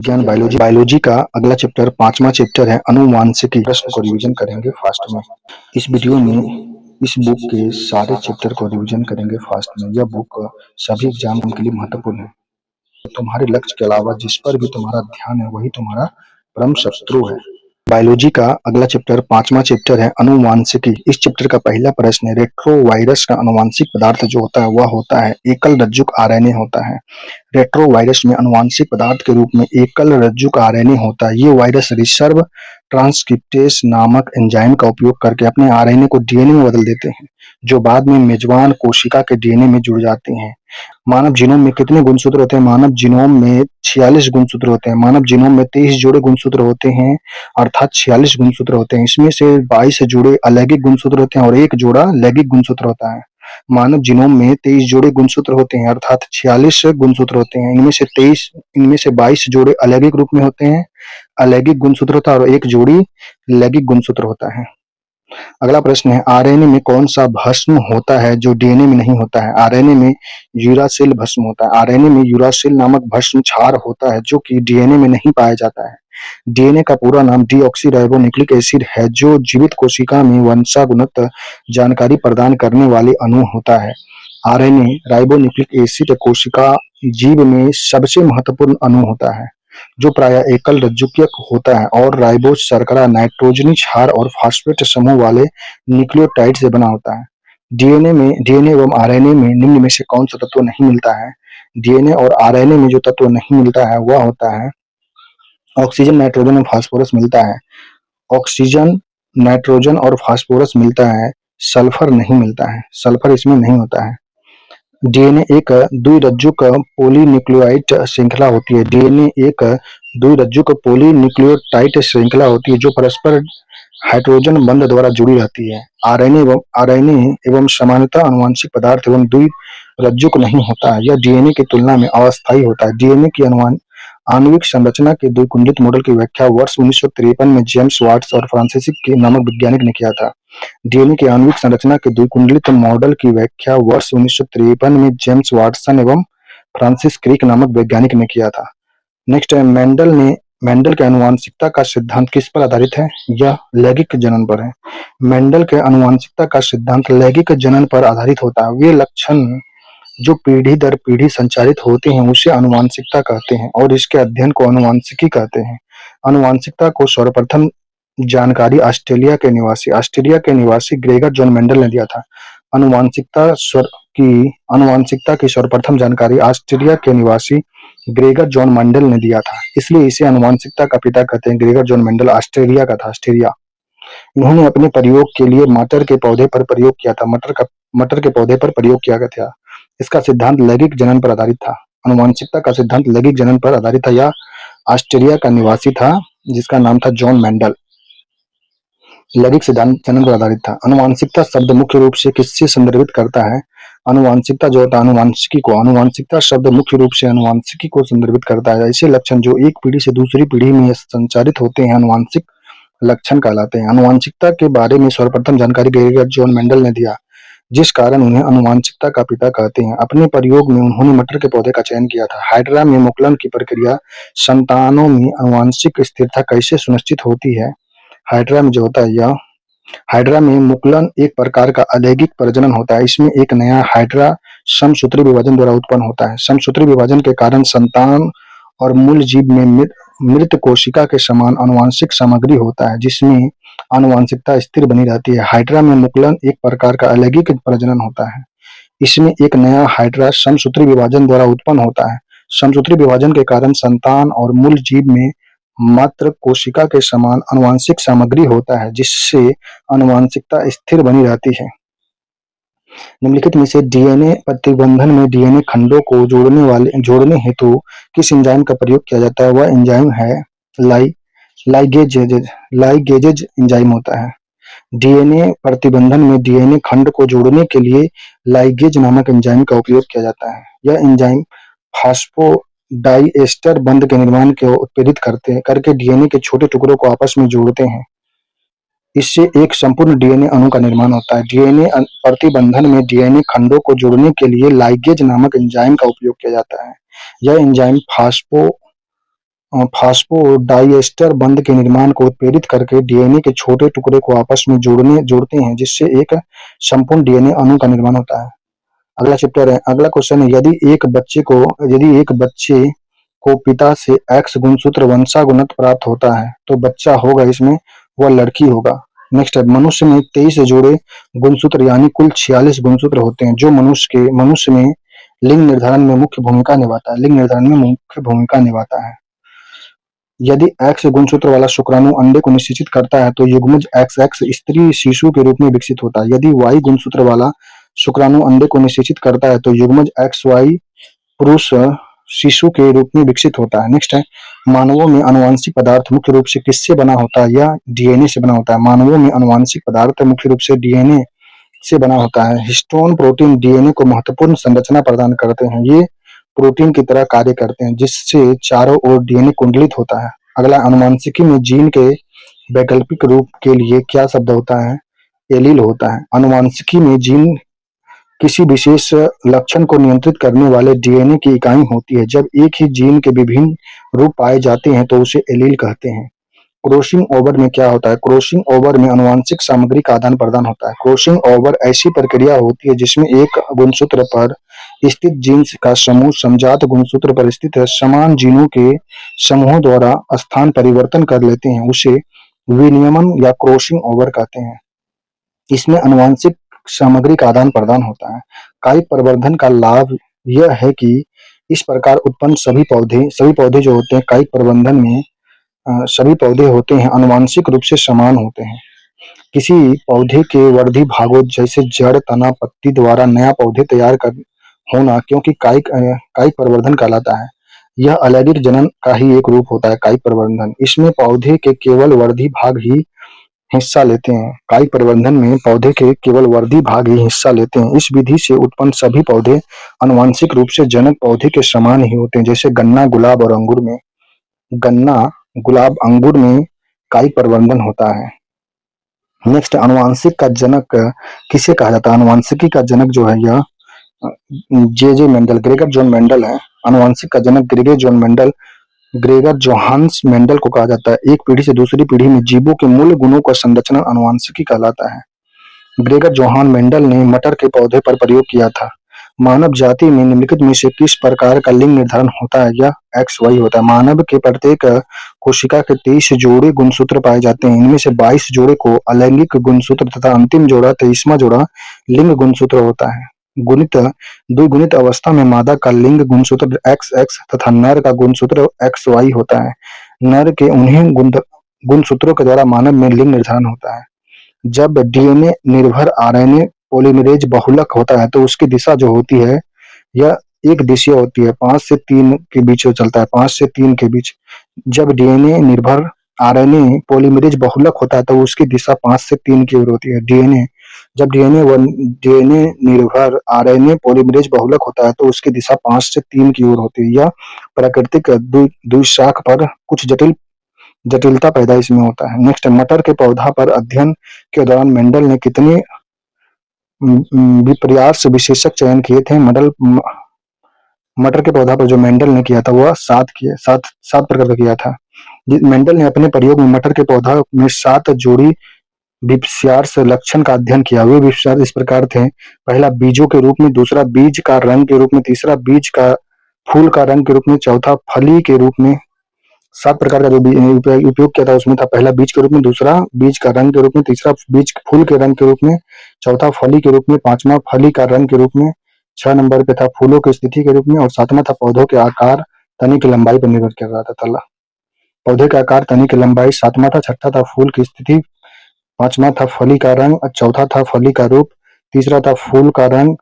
विज्ञान बायोलॉजी का अगला चैप्टर 5वां चैप्टर है आनुवांशिकी। प्रश्न को रिवीजन करेंगे फास्ट में। इस वीडियो में इस बुक के सारे चैप्टर को रिवीजन करेंगे फास्ट में। यह बुक सभी एग्जाम के लिए महत्वपूर्ण है। तुम्हारे लक्ष्य के अलावा जिस पर भी तुम्हारा ध्यान है वही तुम्हारा परम शत्रु है। बायोलॉजी का अगला चैप्टर 5वां चैप्टर है आनुवांशिकी। इस चैप्टर का पहला प्रश्न है, रेट्रोवायरस का आनुवांशिक पदार्थ जो होता है वह होता है एकल रज्जुक आरएनए होता है। रेट्रोवायरस में आनुवांशिक पदार्थ के रूप में एकल रज्जुक आरएनए होता है। ये वायरस रिसर्व ट्रांसक्रिप्टेस नामक एंजाइम का उपयोग करके अपने आरएनए को डीएनए में बदल देते हैं, जो बाद में मेजबान कोशिका के डीएनए में जुड़ जाते हैं। मानव जीनोम में कितने गुणसूत्र होते हैं? मानव जीनोम में 46 गुणसूत्र होते हैं। मानव जीनोम में 23 जोड़े गुणसूत्र होते हैं, अर्थात 46 गुणसूत्र होते हैं। इसमें से 22 जोड़े अलैंगिक गुणसूत्र होते हैं और एक जोड़ा लैंगिक गुणसूत्र होता है। मानव जीनोम में 23 जोड़े गुणसूत्र होते हैं, अर्थात 46 गुणसूत्र होते हैं। इनमें से 22 जोड़े अलैंगिक रूप में होते हैं, अलैंगिक गुणसूत्र होता है, और एक जोड़ी लैंगिक गुणसूत्र होता है। अगला प्रश्न है, आरएनए में कौन सा भस्म होता है जो डीएनए में नहीं होता है? आरएनए में यूरासिल भस्म होता है। आरएनए में यूरासिल नामक भस्म क्षार होता है जो कि डीएनए में नहीं पाया जाता है। डीएनए का पूरा नाम डीऑक्सीराइबोन्यूक्लिक एसिड है, जो जीवित कोशिका में वंशानुगत जानकारी प्रदान करने वाले अणु होता है। आरएनए राइबोन्यूक्लिक एसिड कोशिका जीव में सबसे महत्वपूर्ण अणु होता है, जो प्रायः एकल रज्जुक्यक होता है और राइबोज शर्करा, नाइट्रोजनी क्षार और फास्फेट समूह वाले न्यूक्लियोटाइड से बना होता है। डीएनए एवं आरएनए में निम्न में से कौन सा तत्व नहीं मिलता है? डीएनए और आरएनए में जो तत्व नहीं मिलता है वह होता है ऑक्सीजन, नाइट्रोजन और फास्फोरस मिलता है। ऑक्सीजन, नाइट्रोजन और फास्फोरस मिलता है, सल्फर नहीं मिलता है। सल्फर इसमें नहीं होता है। डीएनए एक द्विरज्जुक पॉलीन्यूक्लियोटाइड श्रृंखला होती है। डीएनए एक द्विरज्जुक पॉलीन्यूक्लियोटाइड श्रृंखला होती है जो परस्पर हाइड्रोजन बंध द्वारा जुड़ी रहती है। आरएनए एवं सामान्यतः आनुवंशिक पदार्थ एवं द्विरज्जुक नहीं होता है। यह डीएनए की तुलना में अस्थायी होता है। डीएनए की आणविक संरचना के द्विकुंडित मॉडल की व्याख्या वर्ष 1953 में जेम्स वाट्स और फ्रांसिस के नामक वैज्ञानिक ने किया था। डीएनए की आणविक संरचना के द्विकुंडलित मॉडल की व्याख्या वर्ष 1953 में जेम्स वाटसन एवं फ्रांसिस क्रिक नामक वैज्ञानिक ने किया था। नेक्स्ट है, मेंडल के आनुवंशिकता का सिद्धांत किस पर आधारित है? यह लैंगिक जनन पर है। मेंडल के आनुवंशिकता का सिद्धांत लैंगिक जनन पर आधारित होता है। वे लक्षण जो पीढ़ी दर पीढ़ी संचारित होते हैं उसे आनुवंशिकता कहते हैं और इसके अध्ययन को आनुवंशिकी कहते हैं। आनुवंशिकता को सर्वप्रथम जानकारी ऑस्ट्रेलिया के निवासी ग्रेगर जॉन मेंडल ने दिया था। आनुवंशिकता की सर्वप्रथम जानकारी ऑस्ट्रेलिया के निवासी ग्रेगर जॉन मेंडल ने दिया था, इसलिए इसे आनुवंशिकता का पिता कहते हैं। ग्रेगर जॉन मेंडल ऑस्ट्रेलिया का था, ऑस्ट्रेलिया। इन्होंने अपने प्रयोग के लिए मटर के पौधे पर प्रयोग किया था। मटर के पौधे पर प्रयोग किया गया था। इसका सिद्धांत लैंगिक जनन पर आधारित था। आनुवंशिकता का सिद्धांत लैंगिक जनन पर आधारित था। यह ऑस्ट्रेलिया का निवासी था जिसका नाम था जॉन मेंडल। लैंगिक सिद्धांत जनन पर आधारित था। आनुवंशिकता शब्द मुख्य रूप से किससे संदर्भित करता है? आनुवंशिकता जो होता है आनुवंशिकता शब्द मुख्य रूप से आनुवंशिकी को संदर्भित करता है। ऐसे लक्षण जो एक पीढ़ी से दूसरी पीढ़ी में संचारित होते हैं आनुवंशिक लक्षण कहलाते हैं। आनुवंशिकता के बारे में सर्वप्रथम जानकारी ग्रेगर जॉन मेंडल ने दिया, जिस कारण उन्हें आनुवंशिकता का पिता कहते हैं। अपने प्रयोग में उन्होंने मटर के पौधे का चयन किया था। हाइड्रा में मुकुलन की प्रक्रिया संतानों में आनुवंशिक स्थिरता कैसे सुनिश्चित होती है? हाइड्रा में जो होता है यह हाइड्रा में मुकुलन एक प्रकार का अलैंगिक प्रजनन होता है। इसमें एक नया हाइड्रा समसूत्री विभाजन द्वारा उत्पन्न होता है। समसूत्री विभाजन के कारण संतान और मूल जीव में मृत कोशिका के समान आनुवंशिक सामग्री होता है, जिसमें आनुवंशिकता स्थिर बनी रहती है। हाइड्रा में मुकुलन एक प्रकार का अलैंगिक प्रजनन होता है। इसमें एक नया हाइड्रा समसूत्री विभाजन द्वारा उत्पन्न होता है। समसूत्री विभाजन के कारण संतान और मूल जीव में मात्र कोशिका के समान आनुवंशिक सामग्री होता है, जिससे आनुवंशिकता स्थिर बनी रहती है। निम्नलिखित में से डीएनए प्रतिबंधन में डीएनए खंडों को जोड़ने हेतु किस एंजाइम का प्रयोग किया जाता है? वह एंजाइम है लाइगेजेज एंजाइम होता है। डीएनए प्रतिबंधन में डीएनए खंड को जोड़ने के लिए लाइगेज नामक एंजाइम का उपयोग किया जाता है। यह एंजाइम फास्फोडाइएस्टर बंध के निर्माण को उत्प्रेरित करके डीएनए के छोटे टुकड़ों को आपस में जोड़ते हैं। इससे एक संपूर्ण डीएनए अणु का निर्माण होता है। डीएनए प्रतिबंधन में डीएनए खंडों को जोड़ने के लिए लाइगेज नामक एंजाइम का उपयोग किया जाता है। यह एंजाइम फास्फोडाइएस्टर बंध के निर्माण को उत्प्रेरित करके डीएनए के छोटे टुकड़ों को आपस में जोड़ते हैं। इससे एक संपूर्ण डीएनए अणु का निर्माण होता है। डीएनए प्रतिबंधन में डीएनए खंडों को जोड़ने के लिए लाइगेज नामक एंजाइम का उपयोग किया जाता है। यह एंजाइम फास्फोडाइएस्टर बंध के निर्माण को उत्प्रेरित करके डीएनए के छोटे टुकड़े को आपस में जोड़ते हैं, जिससे एक संपूर्ण डीएनए अणु का निर्माण होता है। अगला चैप्टर है, अगला क्वेश्चन है, यदि एक बच्चे को पिता से एक्स गुणसूत्र वंशानुगत प्राप्त होता है तो बच्चा होगा इसमें वह लड़की होगा। नेक्स्ट है, मनुष्य में 23 जोड़े गुणसूत्र यानी कुल 46 गुणसूत्र होते हैं, जो मनुष्य में लिंग निर्धारण में मुख्य भूमिका निभाता है। यदि एक्स गुणसूत्र वाला शुक्राणु अंडे को निषेचित करता है तो युग्मज XX स्त्री शिशु के रूप में विकसित होता है। यदि वाई गुणसूत्र वाला शुक्राणु अंडे को निषेचित करता है तो युग्मज XY पुरुष शिशु के रूप में विकसित होता है। नेक्स्ट है, मानवों में आनुवंशिक पदार्थ मुख्य रूप से किससे बना होता है? या डीएनए से बना होता है। मानवों में आनुवंशिक पदार्थ मुख्य रूप से डीएनए से बना होता है। हिस्टोन प्रोटीन डीएनए को महत्वपूर्ण संरचना प्रदान करते हैं। ये प्रोटीन की तरह कार्य करते हैं, जिससे चारों ओर डीएनए कुंडलित होता है। अगला, आनुवंशिकी में जीन के वैकल्पिक रूप के लिए क्या शब्द होता है? एलील होता है। आनुवंशिकी में जीन किसी विशेष लक्षण को नियंत्रित करने वाले डीएनए की इकाई होती है। जब एक ही जीन के विभिन्न रूप पाए जाते हैं तो उसे एलील कहते हैं। क्रॉसिंग ओवर में क्या होता है? क्रॉसिंग ओवर में आनुवंशिक सामग्री का आदान प्रदान होता है। क्रॉसिंग ओवर ऐसी प्रक्रिया होती है जिसमें एक गुणसूत्र पर स्थित जीन्स का समूह समजात गुणसूत्र पर स्थित समान जीनों के समूहों द्वारा स्थान परिवर्तन कर लेते हैं। उसे विनियमन या क्रॉसिंग ओवर कहते हैं। इसमें आनुवंशिक सामग्री का आदान प्रदान होता है। कायिक प्रवर्धन का लाभ यह है कि इस प्रकार उत्पन्न सभी पौधे जो होते हैं कायिक प्रवर्धन में सभी पौधे होते हैं आनुवंशिक रूप से समान होते हैं। किसी पौधे के वर्धी भागों जैसे जड़, तना, पत्ती द्वारा नया पौधे तैयार कर होना क्योंकि कायिक प्रवर्धन कहलाता है। यह अलैंगिक जनन का ही एक रूप होता है कायिक प्रवर्धन। इसमें पौधे के केवल वर्धी भाग ही हिस्सा लेते हैं। कायिक प्रवर्धन में पौधे के केवल वर्धी भाग ही हिस्सा लेते हैं। इस विधि से उत्पन्न सभी पौधे आनुवंशिक रूप से जनक पौधे के समान ही होते हैं। जैसे गन्ना, गुलाब, अंगूर में कायिक प्रवर्धन होता है। नेक्स्ट, आनुवंशिक का जनक किसे कहा जाता है? आनुवंशिकी का जनक जो है यह जे मेंडल, ग्रेगर जॉन मेंडल है। आनुवंशिक का जनक ग्रेगर जोहान्स मेंडल को कहा जाता है। एक पीढ़ी से दूसरी पीढ़ी में जीवों के मूल गुणों का संरचना आनुवंशिकी कहलाता है। ग्रेगर जोहान मेंडल ने मटर के पौधे पर प्रयोग किया था। मानव जाति में निम्नलिखित में से किस प्रकार का लिंग निर्धारण होता है? यह XY होता है। मानव के प्रत्येक कोशिका के 23 जोड़े गुणसूत्र पाए जाते हैं। इनमें से 22 जोड़े को अलैंगिक गुणसूत्र तथा अंतिम जोड़ा 23वां जोड़ा लिंग गुणसूत्र होता है। द्विगुणित अवस्था में मादा का लिंग गुणसूत्र XX तथा नर का गुणसूत्र XY होता है। नर के उन्हीं गुणसूत्रों के द्वारा मानव में लिंग निर्धारण होता है। जब डीएनए निर्भर आरएनए पॉलीमरेज बहुलक होता है तो उसकी दिशा जो होती है यह एक दिशीय होती है, 5 से 3 के बीच चलता है, 5 से 3 के बीच। जब डीएनए निर्भर आरएनए पॉलीमरेज बहुलक होता है तो उसकी दिशा 5 से 3 की ओर होती है। डीएनए निर्भर आरएनए पॉलीमरेज बहुलक होता है तो उसकी दिशा 5 से 3 की ओर होती है। यह प्राकृतिक द्विशाख पर कुछ जटिलता पैदा इसमें होता है। नेक्स्ट, मटर के पौधा पर अध्ययन के दौरान मेंडल ने कितने विपर्यास विशेषक चयन किए थे? मटर के पौधा पर जो मेंडल ने किया था वह 7 प्रकार का किया था। मेंडल ने अपने प्रयोग में मटर के पौधा में 7 जोड़ी विपर्यास लक्षण का अध्ययन किया। वे विपर्यास इस प्रकार थे: पहला बीजों के रूप में, दूसरा बीज का रंग के रूप में, तीसरा बीज का फूल का रंग के रूप में, चौथा फली के रूप में। 7 प्रकार का जो उपयोग किया था उसमें था पहला बीज के रूप में, दूसरा बीज का रंग के रूप में, तीसरा बीज फूल के रंग के रूप में, चौथा फली के रूप में, पांचवा फली का रंग के रूप में, 6 नंबर पे था फूलों की स्थिति के रूप में, और 7वां था पौधों के आकार तने की लंबाई पर निर्भर कर रहा था। पौधे का आकार, तने की लंबाई 7वां था, 6ठा था फूल की स्थिति, 5वां था फली का रंग, 4था था फली का रूप, तीसरा था फूल का रंग,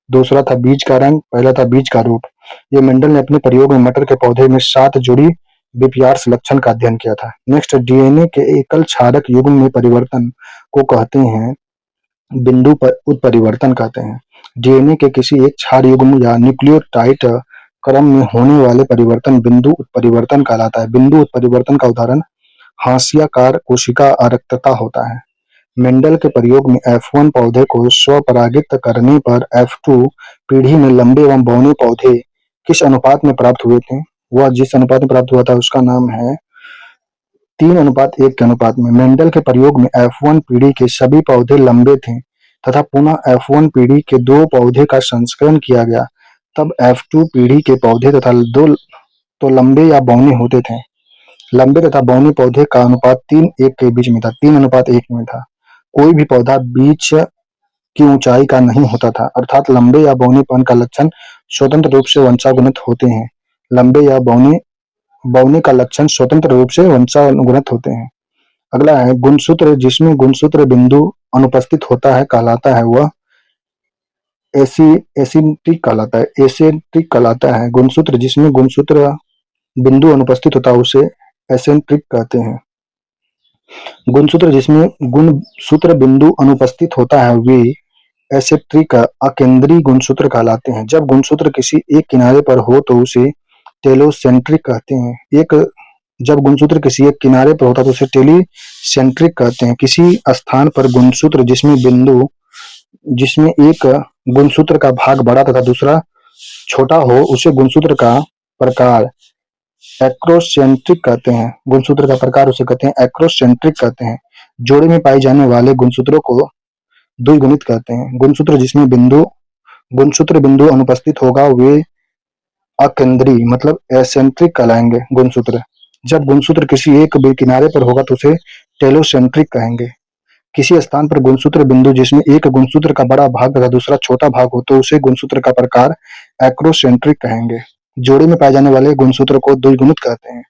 दूसरा था बीज का रंग, पहला था बीज का रूप। ये मेंडल ने अपने प्रयोग में मटर के पौधे में 7 जोड़ी विपर्यास लक्षण का अध्ययन किया था। नेक्स्ट, डीएनए के एकल क्षारक युग्म में परिवर्तन को कहते हैं बिंदु पर उत्परिवर्तन कहते हैं। डीएनए के किसी एक क्षार युग्म या न्यूक्लियोटाइड क्रम में होने वाले परिवर्तन बिंदु उत्परिवर्तन कहलाता है। बिंदु उत्परिवर्तन का उदाहरण हाशियाकार कोशिका अरक्तता होता है। मेंडल के प्रयोग में F1 पौधे को स्वपरागित करने पर F2 पीढ़ी में लंबे एवं बौने पौधे किस अनुपात में प्राप्त हुए थे? वह जिस अनुपात में प्राप्त हुआ था उसका नाम है 3:1 के अनुपात में। मेंडल के प्रयोग में F1 पीढ़ी के सभी पौधे लंबे थे तथा पुनः F1 पीढ़ी के 2 पौधे का संस्करण किया गया, तब F2 पीढ़ी के पौधे तथा 2 तो लंबे या बौने होते थे। लंबे तथा बौने पौधे का अनुपात 3:1 के बीच में था, 3:1 में था। कोई भी पौधा बीच की ऊंचाई का नहीं होता था, अर्थात लंबे या बौनेपन का लक्षण स्वतंत्र रूप से वंशानुगत होते हैं। लंबे या बौने बौने का लक्षण स्वतंत्र रूप से वंशानुगत होते हैं। अगला है गुणसूत्र, जिसमें गुणसूत्र बिंदु अनुपस्थित होता है कहलाता है वह एसिंट्रिक कहलाता है। एसेंट्रिक कहलाता है। गुणसूत्र जिसमें गुणसूत्र बिंदु अनुपस्थित होता है उसे एसेंट्रिक कहते हैं। गुणसूत्र जिसमें गुणसूत्र बिंदु अनुपस्थित होता है वे एसेंट्रिक अकेंद्रीय गुणसूत्र कहलाते हैं। जब गुणसूत्र किसी एक किनारे पर हो तो उसे टेलोसेंट्रिक कहते हैं। जब गुणसूत्र किसी एक किनारे पर होता है तो उसे टेलीसेंट्रिक कहते हैं। किसी स्थान पर गुणसूत्र जिसमें एक गुणसूत्र का भाग बड़ा तथा दूसरा छोटा हो उसे गुणसूत्र का प्रकार एक्रोसेंट्रिक कहते हैं। गुणसूत्र का प्रकार उसे कहते हैं एक्रोसेंट्रिक कहते हैं। जोड़े में पाए जाने वाले गुणसूत्रों को द्विगुणित कहते हैं। गुणसूत्र जिसमें गुणसूत्र बिंदु अनुपस्थित होगा वे अकेंद्रीय मतलब एसेंट्रिक कहलाएंगे गुणसूत्र। जब गुणसूत्र किसी एक किनारे पर होगा तो उसे टेलोसेंट्रिक कहेंगे। किसी स्थान पर गुणसूत्र बिंदु जिसमें एक गुणसूत्र का बड़ा भाग तथा दूसरा छोटा भाग हो तो उसे गुणसूत्र का प्रकार एक्रोसेंट्रिक कहेंगे। जोड़े में पाए जाने वाले गुणसूत्र को द्विगुणित कहते हैं।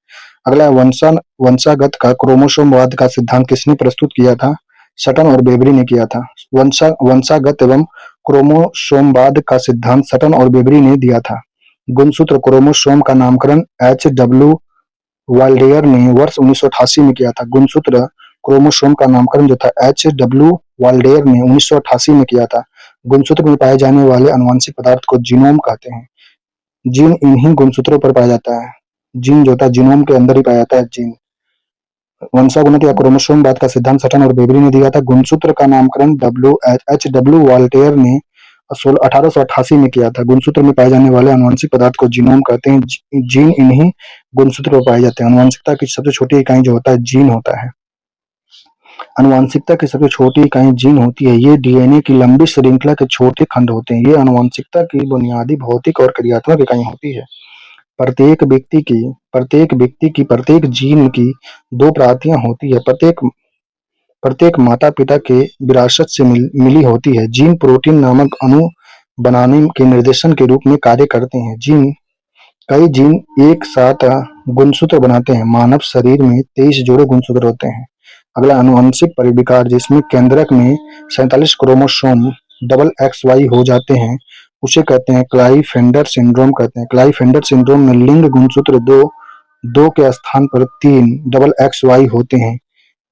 अगला वंशागत का क्रोमोसोमवाद का सिद्धांत किसने प्रस्तुत किया था? सटन और बेबरी ने किया था। वंशागत एवं क्रोमोसोमवाद का सिद्धांत सटन और बेबरी ने दिया था। गुणसूत्र क्रोमोसोम का नामकरण H.W. वाल्डेयर ने वर्ष 1988 में किया था। गुणसूत्र क्रोमोसोम का नामकरण जो था H.W. वाल्डेयर ने 1988 में किया था। गुणसूत्र में पाए जाने वाले आनुवंशिक पदार्थ को जीनोम कहते हैं। जीन इन्हीं गुणसूत्रों पर पाया जाता है। जीन जो होता है जीनोम के अंदर ही पाया जाता है जीन। वंशागुणित या क्रोमोसोमवाद का सिद्धांत सटन और बेबरी ने दिया था। गुणसूत्र का नामकरण H.W. वाल्टेयर ने 1888 में किया था। गुणसूत्र में पाए जाने वाले आनुवंशिक पदार्थ को जीनोम कहते हैं। जीन इन्हीं गुणसूत्रों पर पाए जाते हैं। आनुवंशिकता की सबसे छोटी इकाई जो होता है जीन होता है। आनुवंशिकता की सबसे छोटी इकाई जीन होती है। ये डीएनए की लंबी श्रृंखला के छोटे खंड होते हैं। ये आनुवंशिकता की बुनियादी भौतिक और क्रियात्मक इकाई होती है। प्रत्येक व्यक्ति की प्रत्येक जीन की 2 प्रतियां होती है। प्रत्येक माता पिता के विरासत से मिली होती है। जीन प्रोटीन नामक अणु बनाने के निर्देशन के रूप में कार्य करते हैं। कई जीन एक साथ गुणसूत्र बनाते हैं। मानव शरीर में 23 जोड़े गुणसूत्र होते हैं। अगला आनुवंशिक परिविकार, जिसमें केंद्रक में 47 क्रोमोसोम XY हो जाते हैं उसे कहते हैं क्लाइफेंडर सिंड्रोम कहते हैं। क्लाइफेंडर सिंड्रोम में लिंग गुणसूत्र 2 के स्थान पर 3 XY होते हैं,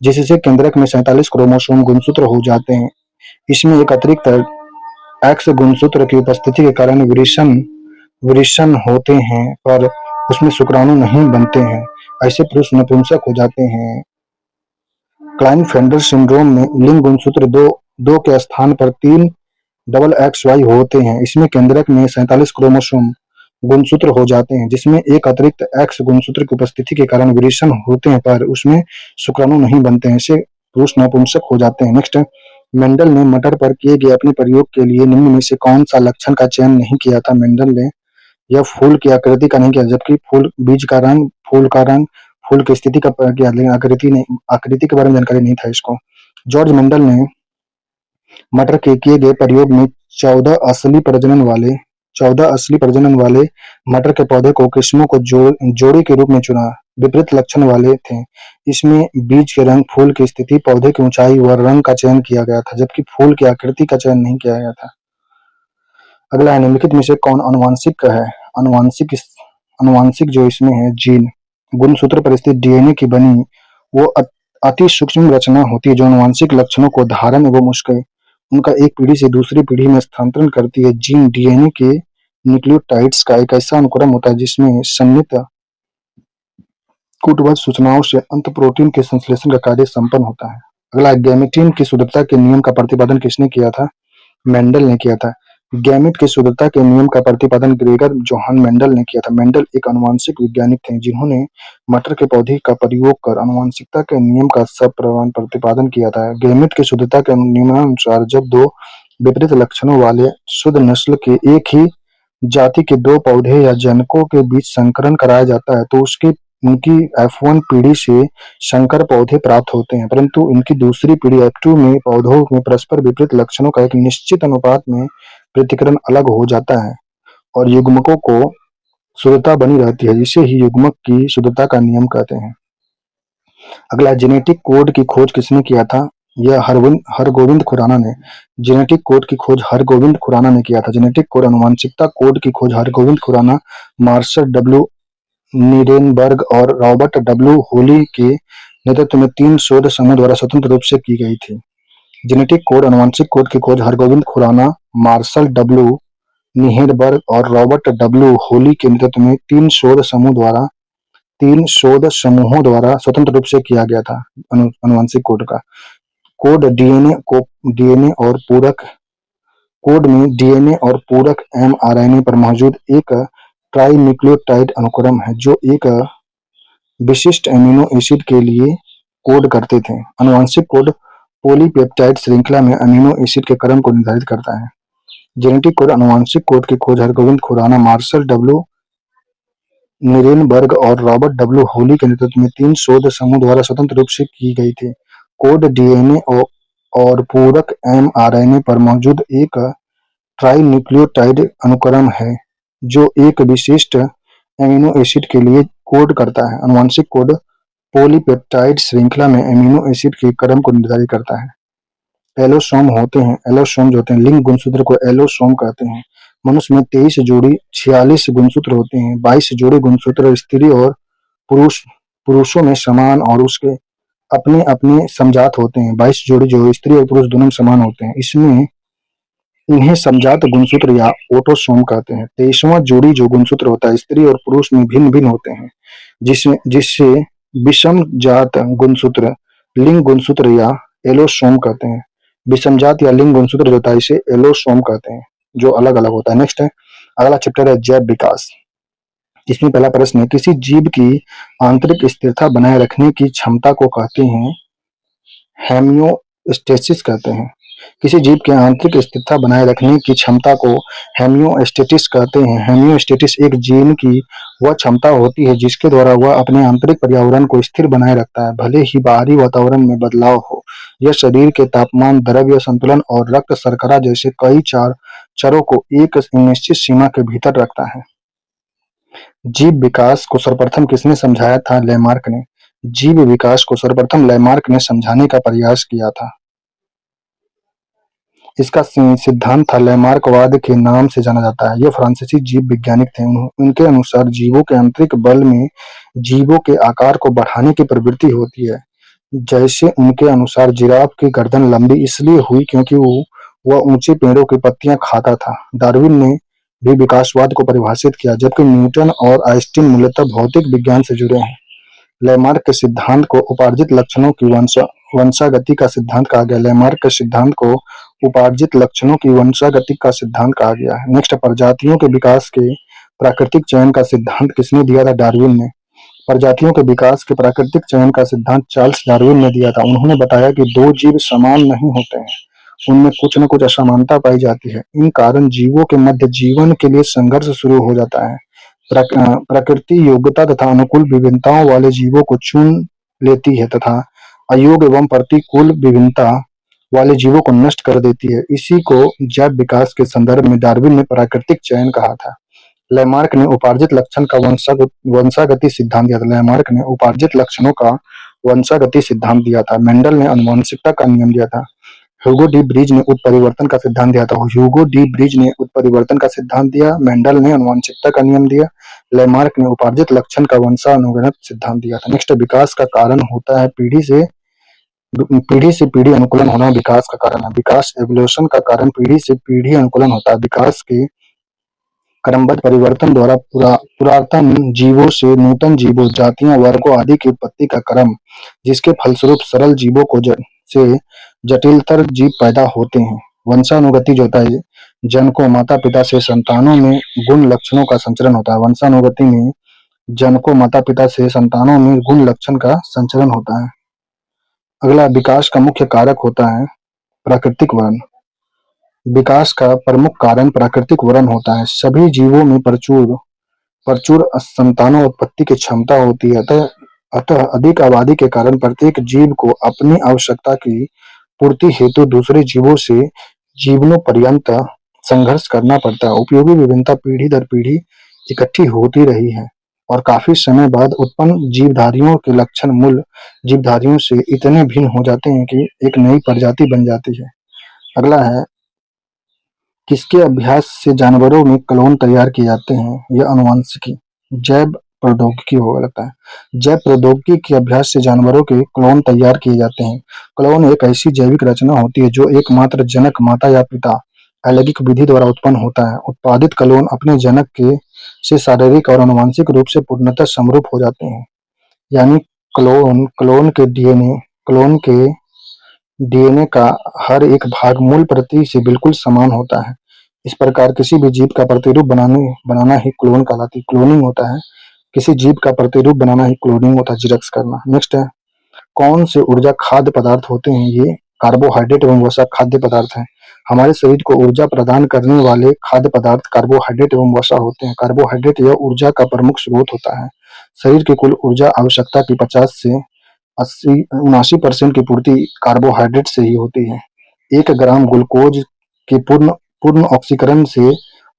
जिससे केंद्रक में 47 क्रोमोसोम गुणसूत्र हो जाते हैं। इसमें एक अतिरिक्त X गुणसूत्र की उपस्थिति के कारण विषम होते हैं पर उसमें शुक्राणु नहीं बनते हैं। ऐसे पुरुष नपुंसक हो जाते हैं। क्लाइनफेल्टर सिंड्रोम में लिंग गुणसूत्र 2 के स्थान पर 3 XY होते हैं। इसमें केंद्रक में 47 क्रोमोसोम गुणसूत्र हो जाते हैं, जिसमें एक अतिरिक्त X गुणसूत्र की उपस्थिति के कारण विषम होते हैं पर उसमें शुक्राणु नहीं बनते हैं। ऐसे पुरुष नपुंसक हो जाते हैं। नेक्स्ट, मेंडल ने मटर पर किए गए अपने प्रयोग के लिए निम्न में से कौन सा लक्षण का चयन नहीं किया था? मेंडल ने यह फूल की आकृति का नहीं किया, जबकि बीज का रंग, फूल की स्थिति का किया, लेकिन आकृति के बारे में जानकारी नहीं था इसको। जॉर्ज मेंडल ने मटर के किए गए प्रयोग में 14 असली प्रजनन वाले मटर के पौधे को किस्मों को जोड़ी के रूप में चुना। विपरीत लक्षण वाले थे। इसमें बीज के रंग, फूल की स्थिति, पौधे की ऊंचाई व रंग का चयन किया गया था, जबकि फूल की आकृति का चयन नहीं किया गया था। अगला है निम्नलिखित में से कौन आनुवंशिक है? आनुवंशिक जो इसमें है जीन। गुणसूत्र पर स्थित डीएनए की बनी वो अति सूक्ष्म रचना होती है जो आनुवंशिक लक्षणों को धारण एवं उनका एक पीढ़ी से दूसरी पीढ़ी में स्थानांतरण करती है। जीन डीएनए के न्यूक्लियोटाइड्स का एक ऐसा अनुक्रम होता है जिसमें सन्निहित कूटबद्ध सूचनाओं से अंत प्रोटीन के संश्लेषण का कार्य संपन्न होता है। अगला, गैमेटीन की शुद्धता के नियम का प्रतिपादन किसने किया था? मेंडल ने किया था। गैमेट की शुद्धता के नियम का प्रतिपादन ग्रेगर जोहान मेंडल ने किया था। मेंडल एक आनुवंशिक वैज्ञानिक थे जिन्होंने मटर के पौधे का प्रयोग कर आनुवंशिकता के नियम का प्रतिपादन किया था। गैमेट की शुद्धता के नियमानुसार जब दो विपरीत लक्षणों वाले शुद्ध नस्ल के एक ही जाति के दो पौधे या जनकों के बीच संकरण कराया जाता है तो उसकी उनकी F1 पीढ़ी से संकर पौधे प्राप्त होते हैं, परंतु उनकी दूसरी पीढ़ी F2 में पौधों में परस्पर विपरीत लक्षणों का एक निश्चित अनुपात में प्रतिकरण अलग हो जाता है और युग्मकों को शुद्धता बनी रहती है, जिसे ही युग्मक की शुद्धता का नियम कहते हैं। अगला, जेनेटिक कोड की खोज किसने किया था? यह हरगोविंद खुराना ने। जेनेटिक कोड की खोज हरगोविंद खुराना ने किया था। जेनेटिक कोड आनुवंशिकता कोड की खोज Hargobind Khorana, Marshall W Nirenberg और रॉबर्ट डब्ल्यू होली के नेतृत्व में 3 शोध समूह द्वारा स्वतंत्र रूप से की गई थी। जेनेटिक कोड आनुवंशिक कोड की खोज Hargobind Khorana, Marshall W Nirenberg और रॉबर्ट डब्ल्यू होली के नेतृत्व में 3 शोध समूहों द्वारा स्वतंत्र रूप से किया गया था। आनुवंशिक कोड का कोड डीएनए और पूरक कोड में डीएनए और पूरक एमआरएनए पर मौजूद एक ट्राइन्यूक्लियोटाइड अनुक्रम है जो एक विशिष्ट एमिनो एसिड के लिए कोड करते थे। आनुवंशिक कोड पॉलीपेप्टाइड श्रृंखला में अमीनो एसिड के क्रम को निर्धारित करता है। जेनेटिक कोड आनुवंशिक कोड की खोज Hargobind Khorana, Marshall W Nirenberg और रॉबर्ट डब्ल्यू होली के नेतृत्व में 3 शोध समूह द्वारा स्वतंत्र रूप से की गई थी। कोड डीएनए और पूरक एमआरएनए पर मौजूद एक ट्राइन्यूक्लियोटाइड अनुक्रम है जो एक विशिष्ट एमिनो एसिड के लिए कोड करता है। आनुवंशिक कोड पॉलीपेप्टाइड श्रृंखला में एमिनो एसिड के क्रम को निर्धारित करता है। एलोसोम जो होते हैं लिंग गुणसूत्र को एलोसोम कहते हैं। मनुष्य में 23 जोड़ी 46 गुणसूत्र होते हैं। 22 जोड़ी गुणसूत्र स्त्री और पुरुषों में समान और उसके अपने अपने समजात होते हैं। 22 जोड़ी जो स्त्री और पुरुष दोनों में समान होते हैं, इसमें इन्हें समजात गुणसूत्र या ऑटोसोम कहते हैं। 23वां जोड़ी जो गुणसूत्र होता है स्त्री और पुरुष में भिन्न भिन्न होते हैं, जिससे विषम जात गुणसूत्र लिंग गुणसूत्र या एलोसोम कहते हैं। विषम जात या लिंग गुणसूत्र जो होता है इसे एलोसोम कहते हैं, जो अलग अलग होता है। नेक्स्ट है, अगला चैप्टर है जैव विकास। इसमें पहला प्रश्न है, किसी जीव की आंतरिक स्थिरता बनाए रखने की क्षमता को कहते हैं हेमियोस्टेसिस कहते हैं। किसी जीव के आंतरिक स्थिरता बनाए रखने की क्षमता को हेमियोस्टेसिस कहते हैं। हेमियोस्टेसिस एक जीव की वह क्षमता होती है जिसके द्वारा वह अपने आंतरिक पर्यावरण को स्थिर बनाए रखता है, भले ही बाहरी वातावरण में बदलाव हो। यह शरीर के तापमान, द्रव्य संतुलन और रक्त शर्करा जैसे कई चरों को एक निश्चित सीमा के भीतर रखता है। जीव विकास को सर्वप्रथम किसने समझाया था? लैमार्क ने। जीव विकास को सर्वप्रथम लैमार्क ने समझाने का प्रयास किया था। इसका सिद्धांत था लैमार्कवाद के नाम से जाना जाता है। यह फ्रांसीसी जीव वैज्ञानिक थे। उनके अनुसार जीवों के आंतरिक बल में जीवों के आकार को बढ़ाने की प्रवृत्ति होती है। जैसे उनके अनुसार जिराफ की गर्दन लंबी इसलिए हुई क्योंकि वह ऊंचे पेड़ों की पत्तियां खाता था। डार्विन ने भी विकासवाद को परिभाषित किया, जबकि न्यूटन और आइंस्टीन मूलतः भौतिक विज्ञान से जुड़े हैं। लैमार्क के सिद्धांत को उपार्जित लक्षणों की वंशागति का सिद्धांत कहा गया। लैमार्क के सिद्धांत को उपार्जित लक्षणों की वंशागति का सिद्धांत कहा गया है। नेक्स्ट, प्रजातियों के विकास के प्राकृतिक चयन का सिद्धांत किसने दिया था? डार्विन ने। प्रजातियों के विकास के प्राकृतिक चयन का सिद्धांत चार्ल्स डार्विन ने दिया था। उन्होंने बताया कि दो जीव समान नहीं होते हैं, उनमें कुछ न कुछ असमानता पाई जाती है। इन कारण जीवों के मध्य जीवन के लिए संघर्ष शुरू हो जाता है। प्रकृति योग्यता तथा अनुकूल विभिन्नताओं वाले जीवों को चुन लेती है तथा अयोग्य एवं प्रतिकूल विभिन्नता वाले जीवों को नष्ट कर देती है। इसी को जैव विकास के संदर्भ में डार्विन ने प्राकृतिक चयन कहा था। लैमार्क ने उपार्जित लक्षण का वंशागति सिद्धांत दिया था। लैमार्क ने उपार्जित लक्षणों का वंशागति सिद्धांत दिया था। मेंडल ने आनुवंशिकता का नियम दिया था। ह्यूगो डी ब्रीज ने उत्परिवर्तन का सिद्धांत दिया था। ह्यूगो डी ब्रीज ने उत्परिवर्तन का सिद्धांत दिया। मेंडल ने आनुवंशिकता का नियम दिया। लैमार्क ने उपार्जित लक्षण का वंशानुगणित सिद्धांत दिया था। नेक्स्ट, विकास का कारण होता है पीढ़ी से पीढ़ी अनुकूलन होना विकास का कारण है। विकास एवोल्यूशन का कारण पीढ़ी से पीढ़ी अनुकूलन होता है। विकास के क्रमबद्ध परिवर्तन द्वारा पुरातन जीवों से नूतन जीवों, जातियां, वर्गों आदि की उत्पत्ति का क्रम, जिसके फलस्वरूप सरल जीवों से जटिलतर जीव पैदा होते हैं। वंशानुगति जो होता है जनको माता पिता से संतानों में गुण लक्षणों का संचरण होता है। वंशानुगति में जनको माता पिता से संतानों में गुण लक्षण का संचरण होता है। अगला, विकास का मुख्य कारक होता है प्राकृतिक वर्ण। विकास का प्रमुख कारण प्राकृतिक वर्ण होता है। सभी जीवों में प्रचुर प्रचुर संतानोत्पत्ति की क्षमता होती है। अतः अतः अधिक आबादी के कारण प्रत्येक जीव को अपनी आवश्यकता की पूर्ति हेतु दूसरे जीवों से जीवनों पर्यंत संघर्ष करना पड़ता है। उपयोगी विभिन्नता पीढ़ी दर पीढ़ी इकट्ठी होती रही है और काफी समय बाद उत्पन्न जीवधारियों के लक्षण मूल जीवधारियों से इतने भिन्न हो जाते हैं कि एक नई प्रजाति बन जाती है। अगला है, किसके अभ्यास से जानवरों में क्लोन तैयार किए जाते हैं? यह आनुवंशिकी जैव प्रौद्योगिकी होगा लगता है। जैव प्रौद्योगिकी के अभ्यास से जानवरों के क्लोन तैयार किए जाते हैं। क्लोन एक ऐसी जैविक रचना होती है जो एकमात्र जनक, माता या पिता अलैंगिक विधि द्वारा उत्पन्न होता है। उत्पादित क्लोन अपने जनक के से शारीरिक और आनुवंशिक रूप से पूर्णतः समरूप हो जाते हैं। यानी क्लोन के डीएनए का हर एक भाग मूल प्रति से बिल्कुल समान होता है। इस प्रकार किसी भी जीव का प्रतिरूप बनाना ही क्लोनिंग होता है। किसी जीव का प्रतिरूप बनाना ही क्लोनिंग होता है, जीरेक्स करना। नेक्स्ट है, कौन से ऊर्जा खाद्य पदार्थ होते हैं? ये कार्बोहाइड्रेट एवं वसा खाद्य पदार्थ हैं। हमारे शरीर को ऊर्जा प्रदान करने वाले खाद्य पदार्थ कार्बोहाइड्रेट एवं वसा होते हैं। कार्बोहाइड्रेट यह ऊर्जा का प्रमुख स्रोत होता है। शरीर की कुल ऊर्जा आवश्यकता की 50 से 79% की पूर्ति कार्बोहाइड्रेट से ही होती है। 1 ग्राम ग्लूकोज के पूर्ण पूर्ण ऑक्सीकरण से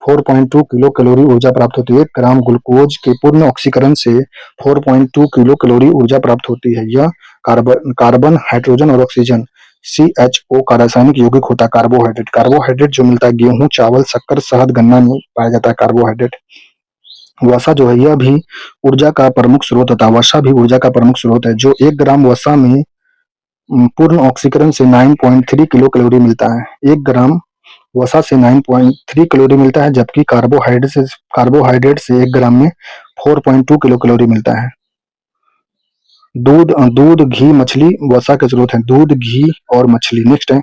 4.2 किलो कैलोरी ऊर्जा प्राप्त होती है। 1 ग्राम ग्लूकोज के पूर्ण ऑक्सीकरण से 4.2 किलो कैलोरी ऊर्जा प्राप्त होती है। यह कार्बन, हाइड्रोजन और ऑक्सीजन CHO का रासायनिक यौगिक होता है। कार्बोहाइड्रेट कार्बोहाइड्रेट जो मिलता है गेहूं, चावल, शक्कर, शहद, गन्ना में पाया जाता है कार्बोहाइड्रेट। वसा जो है यह भी ऊर्जा का प्रमुख स्रोत होता है। वसा भी ऊर्जा का प्रमुख स्रोत है। जो 1 ग्राम वसा में पूर्ण ऑक्सीकरण से 9.3 किलो कैलोरी मिलता है। 1 ग्राम वसा से 9.3 कैलोरी मिलता है, जबकि कार्बोहाइड्रेट से 1 ग्राम में 4.2 किलो कैलोरी मिलता है। दूध, घी, मछली वसा के स्रोत हैं। दूध, घी और मछली। नेक्स्ट है,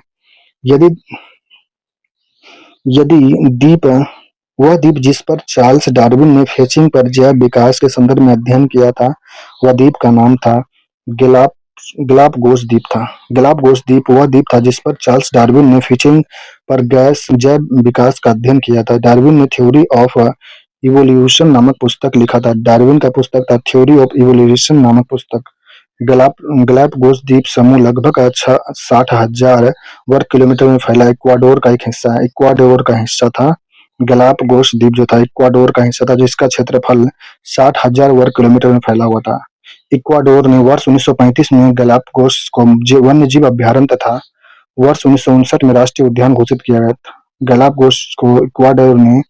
यदि यदि द्वीप वह द्वीप जिस पर चार्ल्स डार्विन ने फेचिंग पर जैव विकास के संदर्भ में अध्ययन किया था, वह द्वीप का नाम था गैलापागोस द्वीप था। गैलापागोस द्वीप वह द्वीप था जिस पर चार्ल्स डार्विन ने फिशिंग पर जैव विकास का अध्ययन किया था। डार्विन ने थ्योरी ऑफ इवोल्यूशन नामक पुस्तक लिखा था। डार्विन का पुस्तक था थ्योरी ऑफ इवोल्यूशन नामक पुस्तक। गैलापागोस द्वीप समूह लगभग 60,000 वर्ग किलोमीटर में फैला इक्वाडोर का एक हिस्सा है। इक्वाडोर का हिस्सा था गैलापागोस द्वीप जो था इक्वाडोर का हिस्सा था, जिसका क्षेत्रफल 60,000 वर्ग किलोमीटर में फैला हुआ था। इक्वाडोर ने वर्ष 1935 में गैलापागोस को वन्य जीव अभ्यारण्य तथा वर्ष 1959 में राष्ट्रीय उद्यान घोषित किया गया था। गैलापागोस को इक्वाडोर ने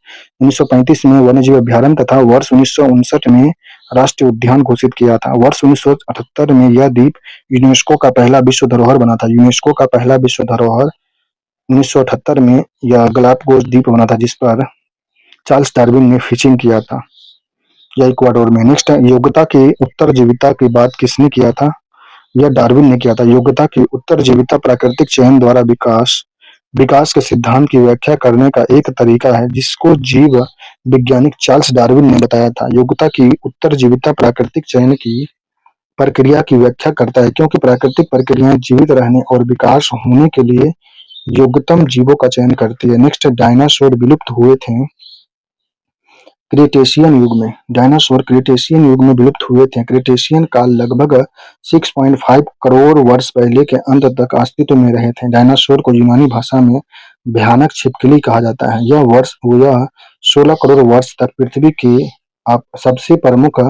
1935 में वन्य जीव अभ्यारण्य तथा वर्ष 1959 में राष्ट्रीय उद्यान घोषित किया था। वर्ष 1978 में यह द्वीप यूनेस्को का पहला विश्व धरोहर बना था। यूनेस्को का पहला विश्व धरोहर 1978 में यह गैलापागोस द्वीप बना था, जिस पर चार्ल्स डार्विन ने फिशिंग किया था, या इक्वाडोर में। नेक्स्ट है, योग्यता की उत्तरजीविता की बात किसने किया था? यह डार्विन ने किया था। योग्यता की उत्तरजीविता प्राकृतिक चयन द्वारा विकास के सिद्धांत की व्याख्या करने का एक तरीका है, जिसको जीव वैज्ञानिक चार्ल्स डार्विन ने बताया था। योग्यता की उत्तरजीविता प्राकृतिक चयन की प्रक्रिया की व्याख्या करता है, क्योंकि प्राकृतिक प्रक्रियाएं जीवित रहने और विकास होने के लिए योग्यतम जीवों का चयन करती है। नेक्स्ट, डायनासोर विलुप्त हुए थे क्रिटेशियन युग में। डायनासोर क्रिटेशियन युग में विलुप्त हुए थे। क्रिटेशियन काल लगभग 6.5 करोड़ वर्ष पहले के अंत तक अस्तित्व में रहे थे। डायनासोर को यूनानी भाषा में भयानक छिपकली कहा जाता है। यह 16 करोड़ वर्ष तक पृथ्वी के सबसे प्रमुख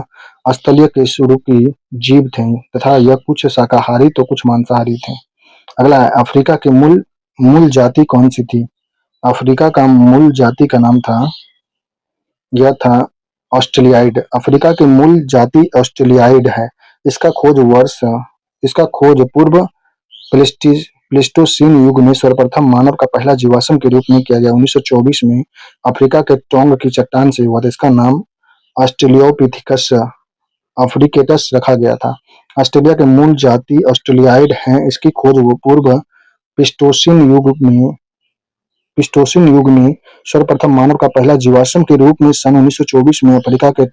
स्थलीय कशेरुकी जीव थे तथा यह कुछ शाकाहारी तो कुछ मांसाहारी थे। अगला है, अफ्रीका की मूल जाति कौन सी थी? अफ्रीका का मूल जाति का नाम था यह था ऑस्ट्रेलियाइड। अफ्रीका की मूल जाति ऑस्ट्रेलियाइड है। इसका खोज पूर्व प्लेस्टोसीन युग में सर्वप्रथम मानव का पहला जीवाश्म के रूप में किया गया। 1924 में अफ्रीका के टोंग की चट्टान से हुआ था। इसका नाम ऑस्ट्रेलियोपिथेकस अफ्रीकेटस रखा गया था। ऑस्ट्रेलिया के मूल जाति ऑस्ट्रेलियाइड हैं। इसकी खोज वो पूर्व प्लेस्टोसीन युग में प्लीस्टोसीन युग में सर्वप्रथम मानव का पहला जीवाश्म के रूप में सन 1924 में अफ्रीका के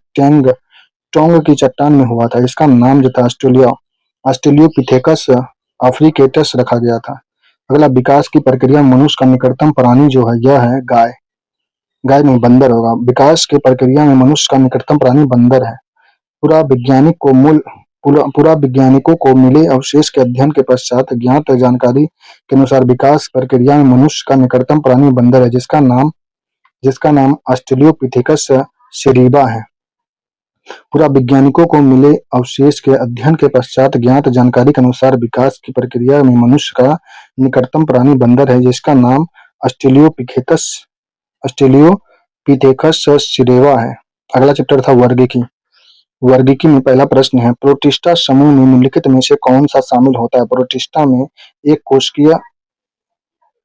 टोंग की चट्टान में हुआ था। इसका नाम जो था ऑस्ट्रेलियोपिथेकस अफ्रीकेटस रखा गया था। अगला, विकास की प्रक्रिया में मनुष्य का निकटतम प्राणी जो है यह है गाय। गाय नहीं, बंदर होगा। विकास की प्रक्रिया में मनुष्य का निकटतम प्राणी बंदर है। पूरा वैज्ञानिकों को मिले अवशेष के अध्ययन के पश्चात ज्ञात जानकारी के अनुसार विकास प्रक्रिया में मनुष्य का निकटतम प्राणी बंदर है, जिसका नाम ऑस्ट्रेलियोपिथेकस सेरिबा है। पूरा वैज्ञानिकों को मिले अवशेष के अध्ययन के पश्चात ज्ञात जानकारी के अनुसार विकास की प्रक्रिया में मनुष्य का निकटतम प्राणी बंदर है, जिसका नाम ऑस्ट्रेलियोपिथेकस सेरिबा है। अगला चैप्टर था वर्गीकी। वर्गीकी में पहला प्रश्न है, प्रोटिस्टा समूह में निम्नलिखित में से कौन सा शामिल होता है? प्रोटिस्टा में एक कोशिकीय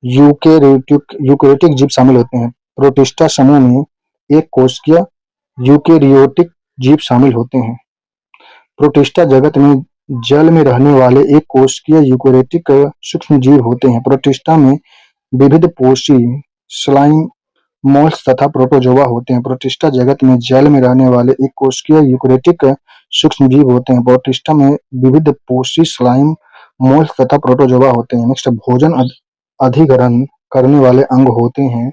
यूकेरियोटिक जीव शामिल होते हैं। प्रोटिस्टा समूह में एक कोशिकीय यूकेरियोटिक जीव शामिल होते हैं। प्रोटिस्टा जगत में जल में रहने वाले एक कोशिकीय यूकेरियोटिक सूक्ष्म जीव होते हैं। प्रोटिस्टा में विविध पोषी स्लाइम मोल्स तथा प्रोटोजोआ होते हैं। प्रोटिस्टा जगत में जल में रहने वाले एक कोशिकीय यूकेरियोटिक सूक्ष्म जीव होते हैं। प्रोटिस्टा में विविध पोषी स्लाइम मोल्स तथा प्रोटोजोआ होते हैं। नेक्स्ट, भोजन अधिग्रहण करने वाले अंग होते हैं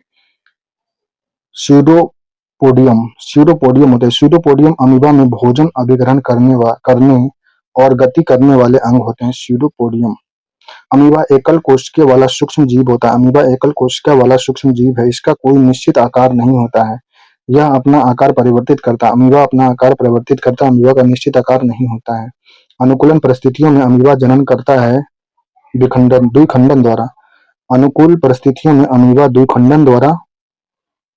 स्यूडोपोडियम होते हैं। स्यूडोपोडियम अमीबा में भोजन अधिग्रहण करने और गति करने वाले अंग होते हैं स्यूडोपोडियम। अमीबा एकल कोशिका वाला सूक्ष्म जीव होता है। अमीबा एकल कोशिका वाला सूक्ष्म जीव है। इसका कोई निश्चित आकार नहीं होता है। यह अपना आकार परिवर्तित करता है। अमीबा अपना आकार परिवर्तित करता है। अमीबा का निश्चित आकार नहीं होता है। अनुकूलन परिस्थितियों में अमीबा जनन करता है द्विखंडन द्वारा। अनुकूल परिस्थितियों में अमीबा द्विखंडन द्वारा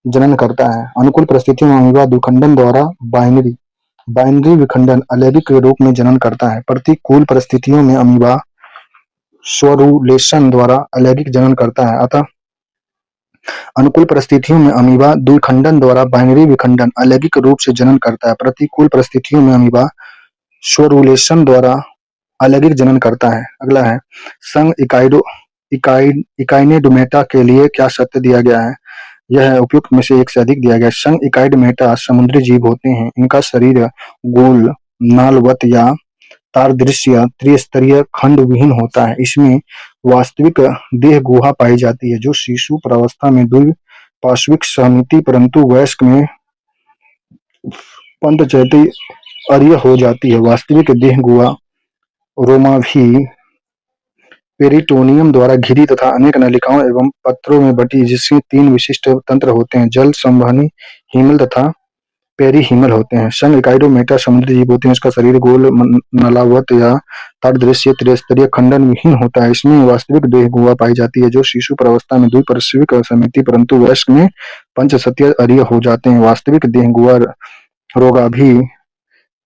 जनन करता है। अनुकूल परिस्थितियों में अमीबा द्विखंडन द्वारा बाइनरी विखंडन अलैंगिक के रूप में जनन करता है। प्रतिकूल परिस्थितियों में अमीबा स्वरूलेशन द्वारा अलैंगिक जनन करता है। अतः अनुकूल परिस्थितियों में अमीबा द्विखंडन द्वारा बाइनरी विखंडन अलैंगिक रूप से जनन करता है। प्रतिकूल परिस्थितियों में अमीबा स्वरूलेशन द्वारा अलैंगिक जनन करता है। अगला है, संघ इकाइनेडोमेटा के लिए क्या सत्य दिया गया है? यह उपयुक्त में से एक से अधिक दिया गया है। संघ इकाइडेमेटा समुद्री जीव होते हैं। इनका शरीर गोल, नालवत या तारदृश्य त्रिस्तरीय खंड विहीन होता है। इसमें वास्तविक देह गुहा पाई जाती है, जो शिशु प्रावस्था में द्विपार्श्विक सममिति परंतु वयस्क में पंचचयती अरीय हो जाती है। वास्तविक देह गुहा रोमाभी पेरिटोनियम द्वारा घिरी तथा अनेक नलिकाओं एवं पत्रों में बटी, जिसमें 3 विशिष्ट तंत्र होते हैं, जल संवहनी, हीमल तथा पेरीहीमल होते हैं। संघ इकाइडोमेटा समुद्री जीव होते हैं। इसका शरीर गोल, नालावत या तारदृश्य त्रिस्तरीय खंडन विहीन होता है। इसमें वास्तविक देह गुहा पाई जाती है, जो शिशु प्रावस्था में द्विपार्श्विक सममिति परंतु वयस्क में पंचचयती अरीय हो जाते हैं। वास्तविक देह गुहा रोगाभी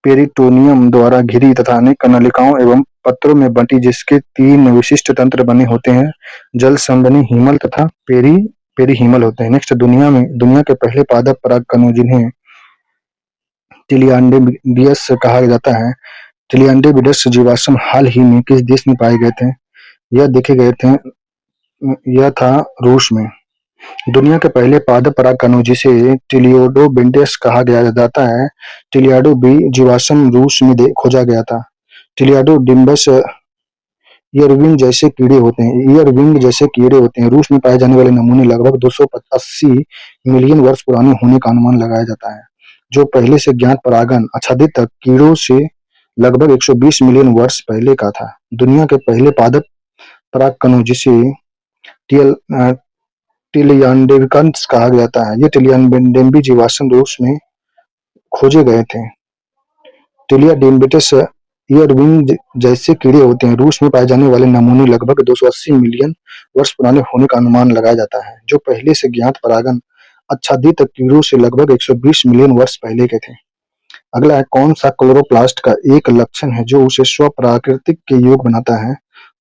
पेरिटोनियम द्वारा घिरी तथा अनेक नलिकाओं एवं पत्रों में बटी, जिसके 3 विशिष्ट तंत्र बने होते हैं, जल संवहनी, हीमल तथा पेरीहीमल होते हैं। नेक्स्ट, दुनिया के पहले पादप परागकणों जिन्हें टिलियाडेविडस कहा जाता है, टिलियाडेविडस जीवाश्म हाल ही में किस देश में पाए गए थे? यह देखे गए थे, यह था रूस में। दुनिया के पहले पादप परागकणों जिसे टिलियाडोविडस कहा जाता है, टिलियाडो जीवाश्म रूस में खोजा गया था। टिलियाडोविडस ईयरविंग जैसे कीड़े होते हैं। रूस में पाए जाने वाले नमूने लगभग 280 मिलियन वर्ष पुराने होने का अनुमान लगाया जाता है, जो पहले से ज्ञात परागण आच्छादित कीड़ों से लगभग 120 मिलियन वर्ष पहले का था। दुनिया के पहले पादप परागकणों जिसे टिलियाडेविडस कहा जाता है, ये टिलियाडेवी जीवाश्म रूस में खोजे गए थे। टिलियाडेविडस ईयरविंग जैसे कीड़े होते हैं। रूस में पाए जाने वाले नमूने लगभग 280 मिलियन वर्ष पुराने होने का अनुमान लगाया जाता है, जो पहले से ज्ञात परागण आच्छादित कीड़ों से लगभग 120 मिलियन वर्ष पहले के थे। अगला है, कौन सा क्लोरोप्लास्ट का एक लक्षण है जो उसे स्वप्राकृतिक के योग्य बनाता है?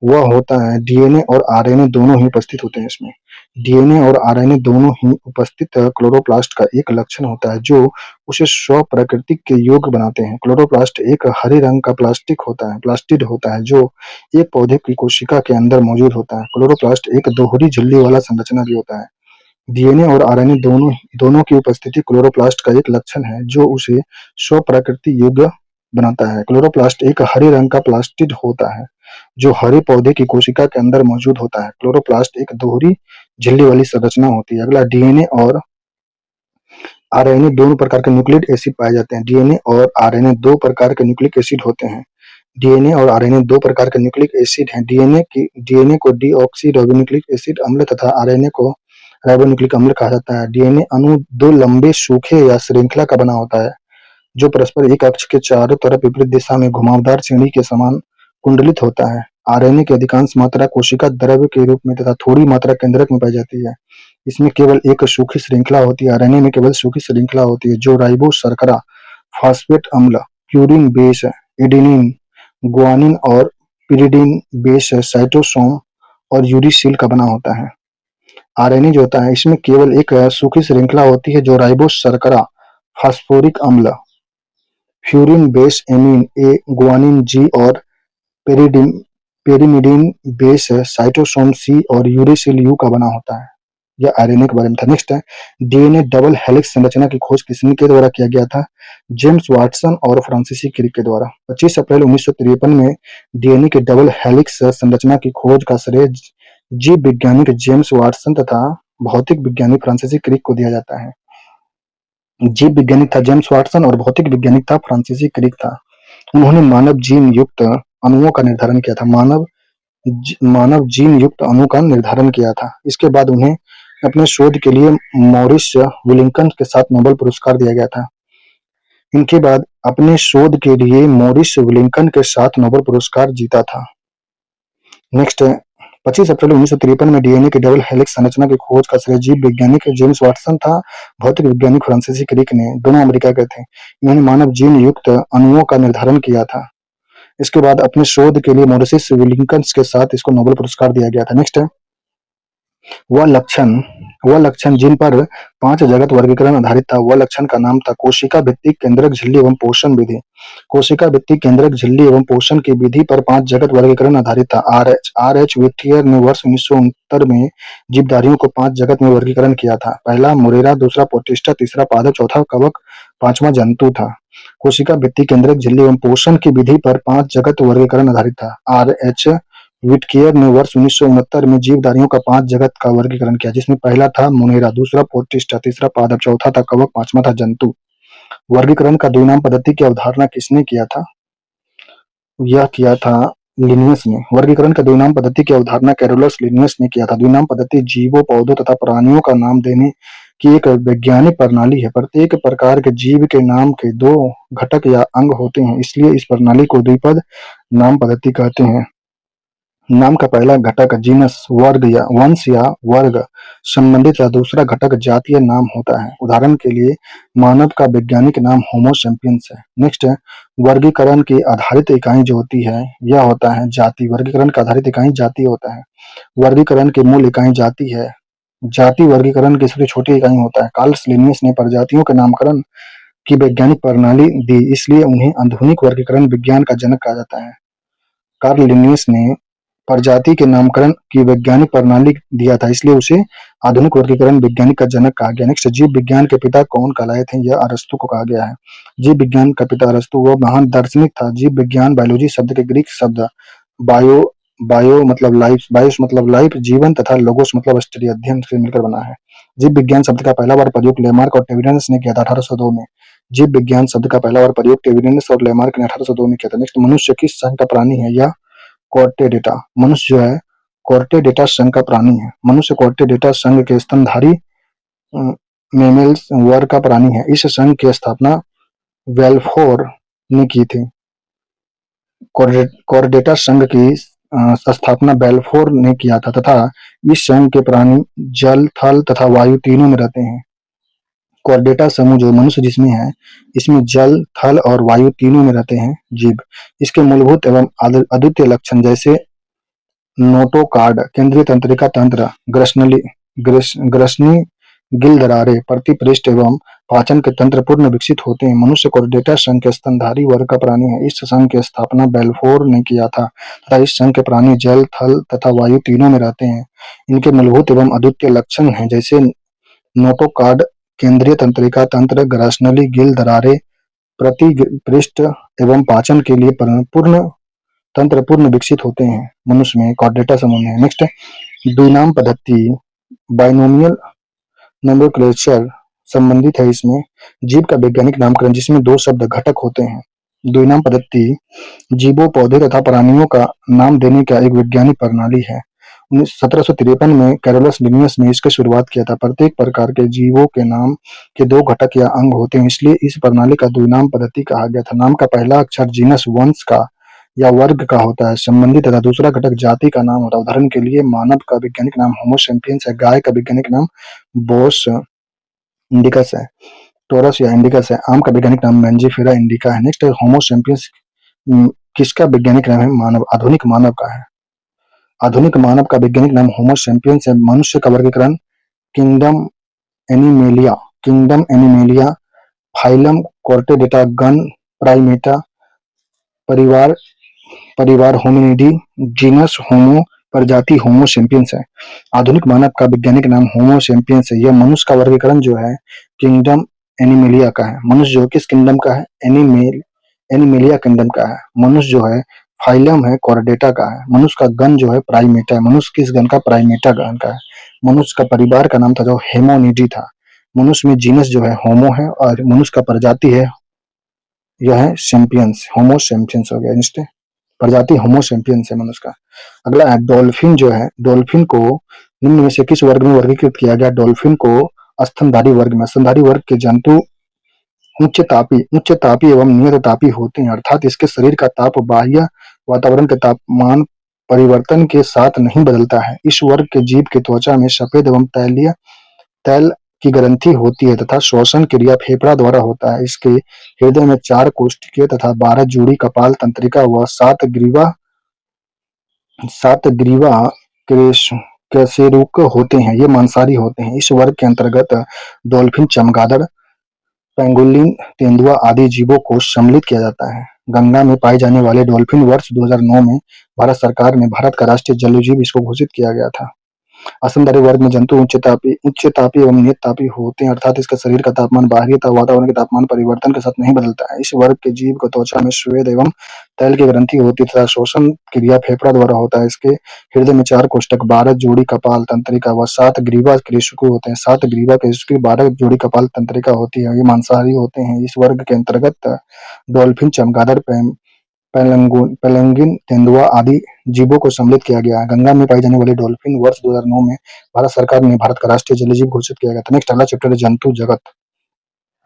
वह होता है डीएनए और आरएनए दोनों ही उपस्थित होते हैं। इसमें डीएनए और आरएनए दोनों ही उपस्थित क्लोरोप्लास्ट का एक लक्षण होता है जो उसे स्वप्राकृतिक के योग्य बनाते हैं। क्लोरोप्लास्ट एक हरे रंग का प्लास्टिड होता है जो एक पौधे की कोशिका के अंदर मौजूद होता है। क्लोरोप्लास्ट एक दोहरी झिल्ली वाला संरचना भी होता है। डीएनए और आरएनए दोनों दोनों की उपस्थिति क्लोरोप्लास्ट का एक लक्षण है जो उसे स्वप्रकृति योग्य बनाता है। क्लोरोप्लास्ट एक हरे रंग का प्लास्टिड होता है जो हरे पौधे की कोशिका के अंदर मौजूद होता है। क्लोरोप्लास्ट एक दोहरी झिल्ली वाली संरचना होती है। अगला, डीएनए और आरएनए दोनों प्रकार के न्यूक्लिक एसिड पाए जाते हैं। डीएनए और आरएनए दो प्रकार के न्यूक्लिक एसिड होते हैं। डीएनए और आरएनए दो प्रकार के न्यूक्लिक एसिड हैं। डीएनए को डीऑक्सीराइबोन्यूक्लिक एसिड अम्ल तथा आरएनए को राइबोन्यूक्लिक अम्ल कहा जाता है। डीएनए अणु दो लंबे सूखे या श्रृंखला का बना होता है जो परस्पर एक अक्ष के चारों तरफ विपरीत दिशा में घुमावदार सीढ़ी के समान कुंडलित होता है। आरएनए की अधिकांश मात्रा कोशिका द्रव्य के रूप में तथा थोड़ी मात्रा केंद्रक में पाई जाती है। इसमें केवल एक सूखी श्रृंखला होती है। आरएनए में केवल सूखी श्रृंखला होती है जो राइबो शर्करा, फॉस्फेट अम्ल, प्यूरिन बेस, एडेनिन, गुआनिन और पिरिडिन बेस, साइटोसोम और यूरिसिल का बना होता है। आरएनए जो होता है इसमें केवल एक सूखी श्रृंखला होती है जो राइबो शर्करा, फास्फोरिक अम्ल, फ्यूरिन बेस एमीन ए, गुआनिन जी और पेरिडिन पेरिमिडिन बेस साइटोसोम सी और यूरिसिल यू का बना होता है। यह आरएनए के बारे में था। नेक्स्ट है, डीएनए डबल हेलिक्स संरचना की खोज किसके द्वारा किया गया था? जेम्स वाटसन और फ्रांसिस क्रिक के द्वारा। 25 अप्रैल 1953 में डीएनए की डबल हेलिक्स संरचना की खोज का श्रेय जीव वैज्ञानिक जेम्स वाटसन तथा भौतिक वैज्ञानिक फ्रांसिस क्रिक को दिया जाता है। जीव वैज्ञानिक था जेम्स वाटसन और भौतिक वैज्ञानिक था फ्रांसिस क्रिक था। उन्होंने मानव जीन युक्त अणुओं का निर्धारण किया था। मानव जीन युक्त अणु का निर्धारण किया था। इसके बाद उन्हें अपने शोध के लिए मॉरिस विलिंगटन के साथ नोबेल पुरस्कार दिया गया था। इनके बाद अपने शोध के लिए मॉरिस विलिंगटन के साथ नोबेल पुरस्कार जीता था। नेक्स्ट है, 25 अप्रैल 1953 में डीएनए की डबल हेलिक्स संरचना की खोज का श्रेय जीव वैज्ञानिक जेम्स वाटसन था। भौतिक वैज्ञानिक फ्रांसिस क्रिक ने, दोनों अमेरिका के थे। इन्होंने मानव जीन युक्त अणुओं का निर्धारण किया था। इसके बाद अपने शोध के लिए मॉरिस विलिंगटन के साथ इसको नोबेल पुरस्कार दिया गया था। नेक्स्ट है, वह लक्षण जिन पर 5 जगत वर्गीकरण आधारित था, वह लक्षण का नाम था कोशिका भित्तिक केंद्रक झिल्ली एवं पोषण विधि। कोशिका भित्तिक केंद्रक झिल्ली एवं पोषण की विधि पर 5 जगत वर्गीकरण आधारित था। आर एच विटियर ने वर्ष 1969 में जीवधारियों को 5 जगत में वर्गीकरण किया था। पहला मोरेरा, दूसरा प्रोटिस्टा, तीसरा पादप, चौथा कवक, 5वां जंतु था। कोशिका भित्तिक केंद्रक झिल्ली एवं पोषण की विधि पर 5 जगत वर्गीकरण आधारित था। आर.एच. विटकियर ने वर्ष 1969 में जीवधारियों का 5 जगत का वर्गीकरण किया, जिसमें पहला था मोनेरा, दूसरा प्रोटिस्टा, तीसरा पादप, चौथा था कवक, 5वां था जंतु। वर्गीकरण का द्विनाम पद्धति की अवधारणा किसने किया था? यह किया था लिनियस ने। वर्गीकरण का द्विनाम पद्धति की अवधारणा कैरोलस लिनियस ने किया था। द्विनाम पद्धति जीवों, पौधों तथा प्राणियों का नाम देने की एक वैज्ञानिक प्रणाली है। प्रत्येक प्रकार के जीव के नाम के 2 घटक या अंग होते हैं, इसलिए इस प्रणाली को द्विपद नाम पद्धति कहते हैं। नाम का पहला घटक जीनस, वर्ग या वंश या वर्ग संबंधित या दूसरा घटक जातीय नाम होता है। उदाहरण के लिए मानव का वैज्ञानिक नाम होमो सैपियंस है। नेक्स्ट है, वर्गीकरण की आधारित इकाई जो होती है यह होता है जाति। वर्गीकरण का आधारित इकाई जाति होता है। वर्गीकरण की मूल इकाई जाति है। जाति वर्गीकरण की सबसे छोटी इकाई होता है। कार्ल लिनियस ने प्रजातियों के नामकरण की वैज्ञानिक प्रणाली दी, इसलिए उन्हें आधुनिक वर्गीकरण विज्ञान का जनक कहा जाता है। कार्ल लिनियस ने प्रजाति के नामकरण की वैज्ञानिक प्रणाली दिया था, इसलिए उसे आधुनिक वर्गीकरण विज्ञानिक का जनक कहा गया। नेक्स्ट, जीव विज्ञान के पिता कौन कहलाए थे? यह अरस्तु को कहा गया है। जीव विज्ञान का पिता अरस्तु, वह महान दार्शनिक था। जीव विज्ञान बायोलॉजी शब्द के ग्रीक शब्द बायो बायो मतलब लाइफ, बायोस मतलब लाइफ, जीवन तथा लोगोस मतलब स्टडी, अध्ययन से मिलकर बना है। जीव विज्ञान शब्द का पहला बार प्रयोग लेमार्क और टेविडेंस ने किया था 1802 में। जीव विज्ञान शब्द का पहला बार प्रयोग टेविडेंस और लेमार्क ने 1802 में किया था। नेक्स्ट, मनुष्य किस संघ का प्राणी है? यह क्वाड्रेटा। मनुष्य जो है क्वाड्रेटा संघ का प्राणी है। मनुष्य क्वाड्रेटा संघ के स्तनधारी मैमल्स वर्ग का प्राणी है। इस संघ की स्थापना बेल्फोर ने की थी। क्वाड्रेटा संघ की स्थापना बेल्फोर ने किया था तथा इस संघ के प्राणी जल, थल तथा वायु तीनों में रहते हैं। क्वाड्रेटा समूह जो मनुष्य जिसमें है, इसमें जल, थल और वायु तीनों में रहते हैं जीव। इसके मूलभूत एवं अद्वितीय लक्षण जैसे नोटोकार्ड, केंद्रीय तंत्रिका तंत्र, ग्रसनी गिल दरारें, प्रतिपृष्ठ एवं पाचन के तंत्र पूर्ण विकसित होते हैं। मनुष्य क्वाड्रेटा संघ के स्तनधारी वर्ग का प्राणी है। इस संघ की स्थापना बेल्फोर ने किया था तथा इस संघ के प्राणी जल, थल तथा वायु तीनों में रहते हैं। इनके मूलभूत एवं अद्वितीय लक्षण हैं जैसे नोटोकॉर्ड, केंद्रीय तंत्रिका तंत्र, ग्रसनली गिल दरारें प्रतिपृष्ठ एवं पाचन के लिए पूर्ण तंत्र पूर्ण विकसित होते हैं। मनुष्य में कॉर्डेटा समूह में। नेक्स्ट द्विनाम पद्धति, बाइनोमियल नोमेनक्लेचर संबंधित है इसमें। जीव का वैज्ञानिक नामकरण जिसमें दो शब्द घटक होते हैं। द्विनाम पद्धति जीवों, पौधे तथा प्राणियों का नाम देने का एक वैज्ञानिक प्रणाली है। 1753 में कैरोलस लिनियस ने इसकी शुरुआत किया था। प्रत्येक प्रकार के जीवों के नाम के दो घटक या अंग होते हैं, इसलिए इस प्रणाली का द्विनाम पद्धति कहा गया था। नाम का पहला अक्षर जीनस वंश का या वर्ग का होता है, संबंधित तथा दूसरा घटक जाति का नाम होता है। उदाहरण के लिए मानव का वैज्ञानिक नाम होमो सैपियंस है, गाय का वैज्ञानिक नाम बोस इंडिकस है, टोरस या इंडिकस है। आम का वैज्ञानिक नाम मैंजीफेरा इंडिका है। नेक्स्ट होमो सैपियंस किसका वैज्ञानिक नाम है? मानव, आधुनिक मानव का है। आधुनिक मानव का वैज्ञानिक नाम होमो सैपियंस है। मनुष्य का वर्गीकरण किंगडम एनिमेलिया, फाइलम कॉर्डेटा, गण प्राइमेटा, परिवार होमिनिडी, जीनस होमो, प्रजाति होमो सैपियंस है। आधुनिक मानव का वैज्ञानिक नाम होमो सैपियंस है। यह मनुष्य का वर्गीकरण जो है किंगडम एनिमेलिया का है। मनुष्य जो किस किंगडम का है? एनिमेलिया किंगडम का है। मनुष्य जो है फाइलम है कॉर्डेटा का है। मनुष्य का गण जो है प्राइमेटा है। मनुष्य किस गण का? प्राइमेटा गण का है। मनुष्य का परिवार का नाम था जो हेमोनिडी था। मनुष्य में जीनस जो है होमो है और मनुष्य का प्रजाति है यह है सैपियंस, होमो सैपियंस हो गया। नेक्स्ट प्रजाति होमो सैपियंस है मनुष्य का। अगला है डॉल्फिन जो है, डॉल्फिन को निम्न में से किस वर्ग में वर्गीकृत किया गया? डॉल्फिन को स्तनधारी वर्ग में। स्तनधारी वर्ग के जंतु उच्च तापी एवं नियत तापी होते हैं, अर्थात इसके शरीर का ताप बाह्य वातावरण के तापमान परिवर्तन के साथ नहीं बदलता है। इस वर्ग के जीव की त्वचा में सफेद एवं तैल की ग्रंथि होती है तथा श्वसन क्रिया फेफड़ा द्वारा होता है। इसके हृदय में 4 कोशिकीय तथा 12 जोड़ी कपाल तंत्रिका व 7 ग्रीवा कशेरुक होते हैं। ये मांसाहारी होते हैं। इस वर्ग के अंतर्गत डॉल्फिन, चमगादड़, पेंगोलिन, तेंदुआ आदि जीवों को सम्मिलित किया जाता है। गंगा में पाए जाने वाले डॉल्फिन वर्ष 2009 में भारत सरकार ने भारत का राष्ट्रीय जलीय जीव इसको घोषित किया गया था। स्तनधारी वर्ग में जंतु उच्च तापी एवं नियत तापी होते हैं, अर्थात इसका शरीर का तापमान बाहरी वातावरण के तापमान परिवर्तन के साथ नहीं बदलता है। इस वर्ग के जीव को त्वचा में श्वेत एवं तैल की ग्रंथि होती है तथा श्वसन क्रिया फेफड़ा द्वारा होता है। इसके हृदय में 4 कोष्ठक, 12 जोड़ी कपाल तंत्रिका व 7 ग्रीवा केशिका होते हैं। 7 ग्रीवा केशिका, 12 जोड़ी कपाल तंत्रिका होती है। ये मांसाहारी होते हैं। इस वर्ग के अंतर्गत डॉल्फिन, चमगादड़, पेंगुइन, तेंदुआ आदि जीवों को सम्मिलित किया गया है। गंगा में पाई जाने वाली डॉल्फिन वर्ष 2009 में भारत सरकार ने भारत का राष्ट्रीय जलीय जीव घोषित किया गया था। नेक्स्ट अगला चैप्टर है जंतु जगत।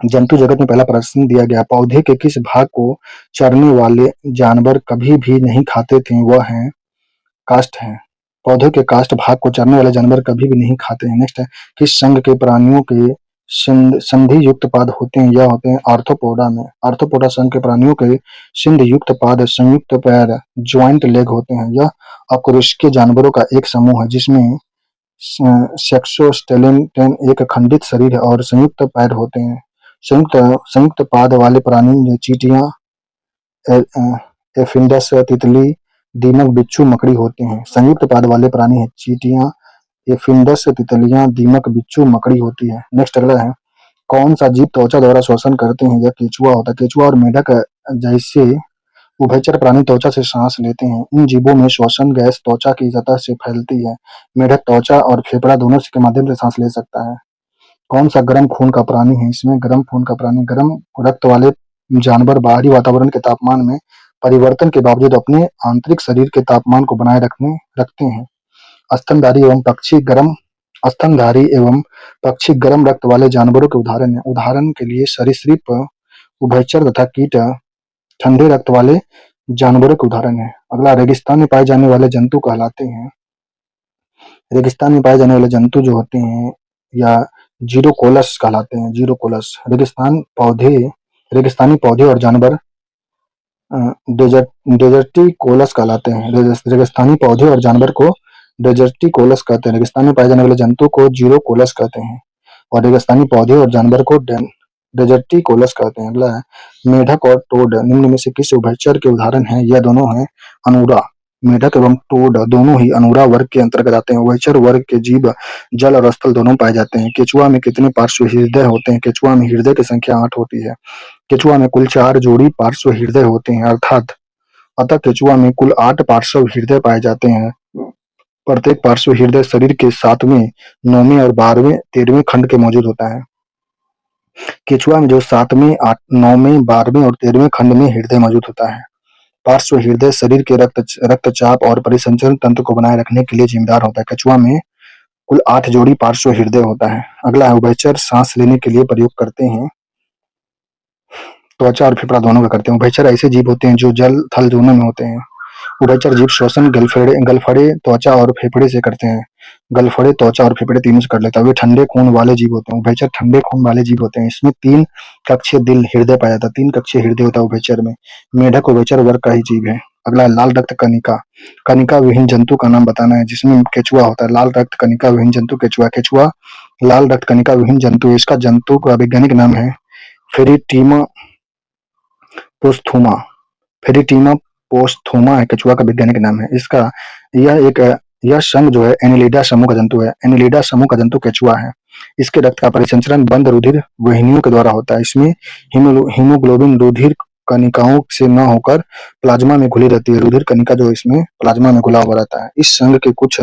जंतु जगत में पहला प्रश्न दिया गया, पौधे के किस भाग को चरने वाले जानवर कभी भी नहीं खाते थे? वह है काष्ठ है। पौधे के काष्ठ भाग को चरने वाले जानवर कभी भी नहीं खाते हैं। नेक्स्ट है किस संघ के प्राणियों के संधि युक्त पाद होते हैं? यह होते हैं आर्थ्रोपोडा में। आर्थ्रोपोडा संघ के प्राणियों के संधि युक्त पाद, संयुक्त पैर, ज्वाइंट लेग होते हैं। यह अकशेरुकीय जानवरों का एक समूह है जिसमें सेक्सोस्केलेटन एक खंडित शरीर है और संयुक्त पैर होते हैं। संयुक्त पाद वाले प्राणी चींटियां, एफिडस, तितली, दीमक, बिच्छू, मकड़ी होते हैं। संयुक्त पाद वाले प्राणी है चींटियां, एफिडस, तितलियां, दीमक, बिच्छू, मकड़ी होती है। नेक्स्ट अगला है कौन सा जीव त्वचा द्वारा श्वसन करते हैं? यह केंचुआ होता है। केंचुआ और मेढक जैसे उभयचर प्राणी त्वचा से सांस लेते हैं। इन जीवों में श्वसन गैस त्वचा की सतह से फैलती है। मेढक त्वचा और फेफड़ा दोनों के माध्यम से सांस ले सकता है। कौन सा गर्म खून का प्राणी है? इसमें गर्म खून का प्राणी, गर्म रक्त वाले जानवर बाहरी वातावरण के तापमान में परिवर्तन के बावजूद अपने आंतरिक शरीर के तापमान को बनाए रखते हैं। स्तनधारी एवं पक्षी गर्म रक्त वाले जानवरों के उदाहरण है। उदाहरण के लिए सरीसृप, उभयचर तथा कीट ठंडे रक्त वाले जानवरों के उदाहरण है। अगला रेगिस्तान में पाए जाने वाले जंतु कहलाते हैं। रेगिस्तान में पाए जाने वाले जंतु जो होते हैं या जीरोकोलस कहलाते हैं। जीरोकोलस रेगिस्तानी पौधे और जानवर डेजर्टिकोलस कहलाते हैं। रेगिस्तानी पौधे और जानवर को डेजर्टिकोलस कहते हैं। रेगिस्तान में पाए जाने वाले जंतु को जीरोकोलस कहते हैं और रेगिस्तानी पौधे और जानवर को डेजर्टिकोलस कहते हैं। अगला है मेढक और टोड निम्न में से किस उभयचर के उदाहरण हैं? यह दोनों हैं अनुरा। मेढक एवं टोड दोनों ही अनुरा वर्ग के अंतर्गत आते हैं। उभयचर वर्ग के जीव जल और स्थल दोनों पाए जाते हैं। केचुआ में कितने पार्श्व हृदय होते हैं? केचुआ में हृदय की संख्या 8 होती है। केचुआ में कुल 4 जोड़ी पार्श्व हृदय होते हैं, अतः केचुआ में कुल 8 पार्श्व हृदय पाए जाते हैं। प्रत्येक पार्श्व हृदय शरीर के 7वें, 9वें और 12वें, 13वें खंड के मौजूद होता है। केचुआ में जो 7वें, 9वें, 12वें और 13वें खंड में हृदय मौजूद होता है। पार्श्व हृदय शरीर के रक्तचाप और परिसंचरण तंत्र को बनाए रखने के लिए जिम्मेदार होता है। केचुआ में कुल 8 जोड़ी पार्श्व हृदय होता है। अगला है उभयचर सांस लेने के लिए प्रयोग करते हैं, त्वचा और फेफड़ा दोनों का करते हैं। उभयचर ऐसे जीव होते हैं जो जल थल दोनों में होते हैं। उभयचर जीव श्वसन गलफड़े त्वचा और फेफड़े से करते हैं। गलफड़े त्वचा और फेफड़े तीनों से कर लेता है। वे ठंडे खून वाले जीव होते हैं। उभयचर ठंडे खून वाले जीव होते हैं। इसमें 3 कक्षीय दिल हृदय पाया जाता है। 3 कक्षीय हृदय होता है उभयचर में। मेढक उभयचर वर्ग का ही जीव है। अगला है लाल रक्त कनिका। कनिका विहीन जंतु का नाम बताना है, जिसमें केचुआ होता है। लाल रक्त कनिका विहीन जंतु केचुआ। केचुआ लाल रक्त कनिका विहीन जंतु है। इसका जंतु का वैज्ञानिक नाम है फेरिटीमा पोस्थोमा। फेरिटीमा पोस्थोमा है केचुआ का वैज्ञानिक नाम है। इसका यह संघ जो है एनिलिडा समूह का जंतु है। एनिलिडा समूह का जंतु केचुआ है। इसके रक्त का परिसंचरण बंद रुधिर वाहिनियों के द्वारा होता है। इसमें हीमोग्लोबिन रुधिर कनिकाओं से न होकर प्लाज्मा में घुली रहती है। रुधिर कनिका जो इसमें प्लाज्मा में घुला हुआ रहता है। इस संघ के कुछ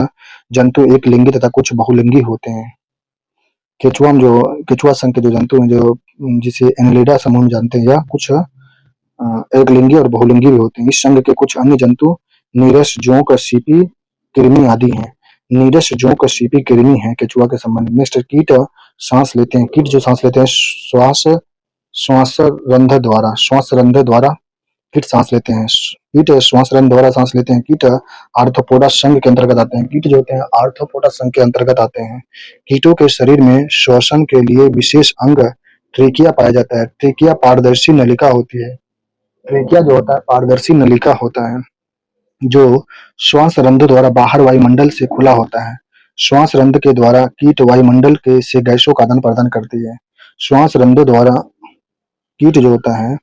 जंतु एक लिंगी तथा कुछ बहुलिंगी होते हैं। केचुआ संघ के जो जंतु हैं, जो जिसे एनिलिडा समूह में जानते हैं, या कुछ एकलिंगी और बहुलिंगी भी होते हैं। इस संघ के कुछ अन्य जंतु नीरस, जोंक, सीपी, कृमि आदि हैं। नीरस, जोंक, सीपी, कृमि है केचुआ के संबंध में। नेक्स्ट, कीट सांस लेते हैं। कीट जो सांस लेते हैं श्वास रंध्र द्वारा कीट सांस लेते हैं। कीट श्वास रंध्र द्वारा सांस लेते हैं। कीट आर्थ्रोपोडा संघ के अंतर्गत आते हैं। कीट जो होते हैं आर्थ्रोपोडा संघ के अंतर्गत आते हैं। कीटों के शरीर में श्वसन के लिए विशेष अंग ट्रेकिया पाया जाता है। ट्रेकिया पारदर्शी नलिका होती है। ट्रेकिया जो होता है पारदर्शी नलिका होता है, जो श्वास रंध्र द्वारा बाहर वायुमंडल से खुला होता है। श्वास रंध्र के द्वारा कीट वायुमंडल के से गैसों का आदान प्रदान करती है। श्वास रंध्र द्वारा कीट जो होता है,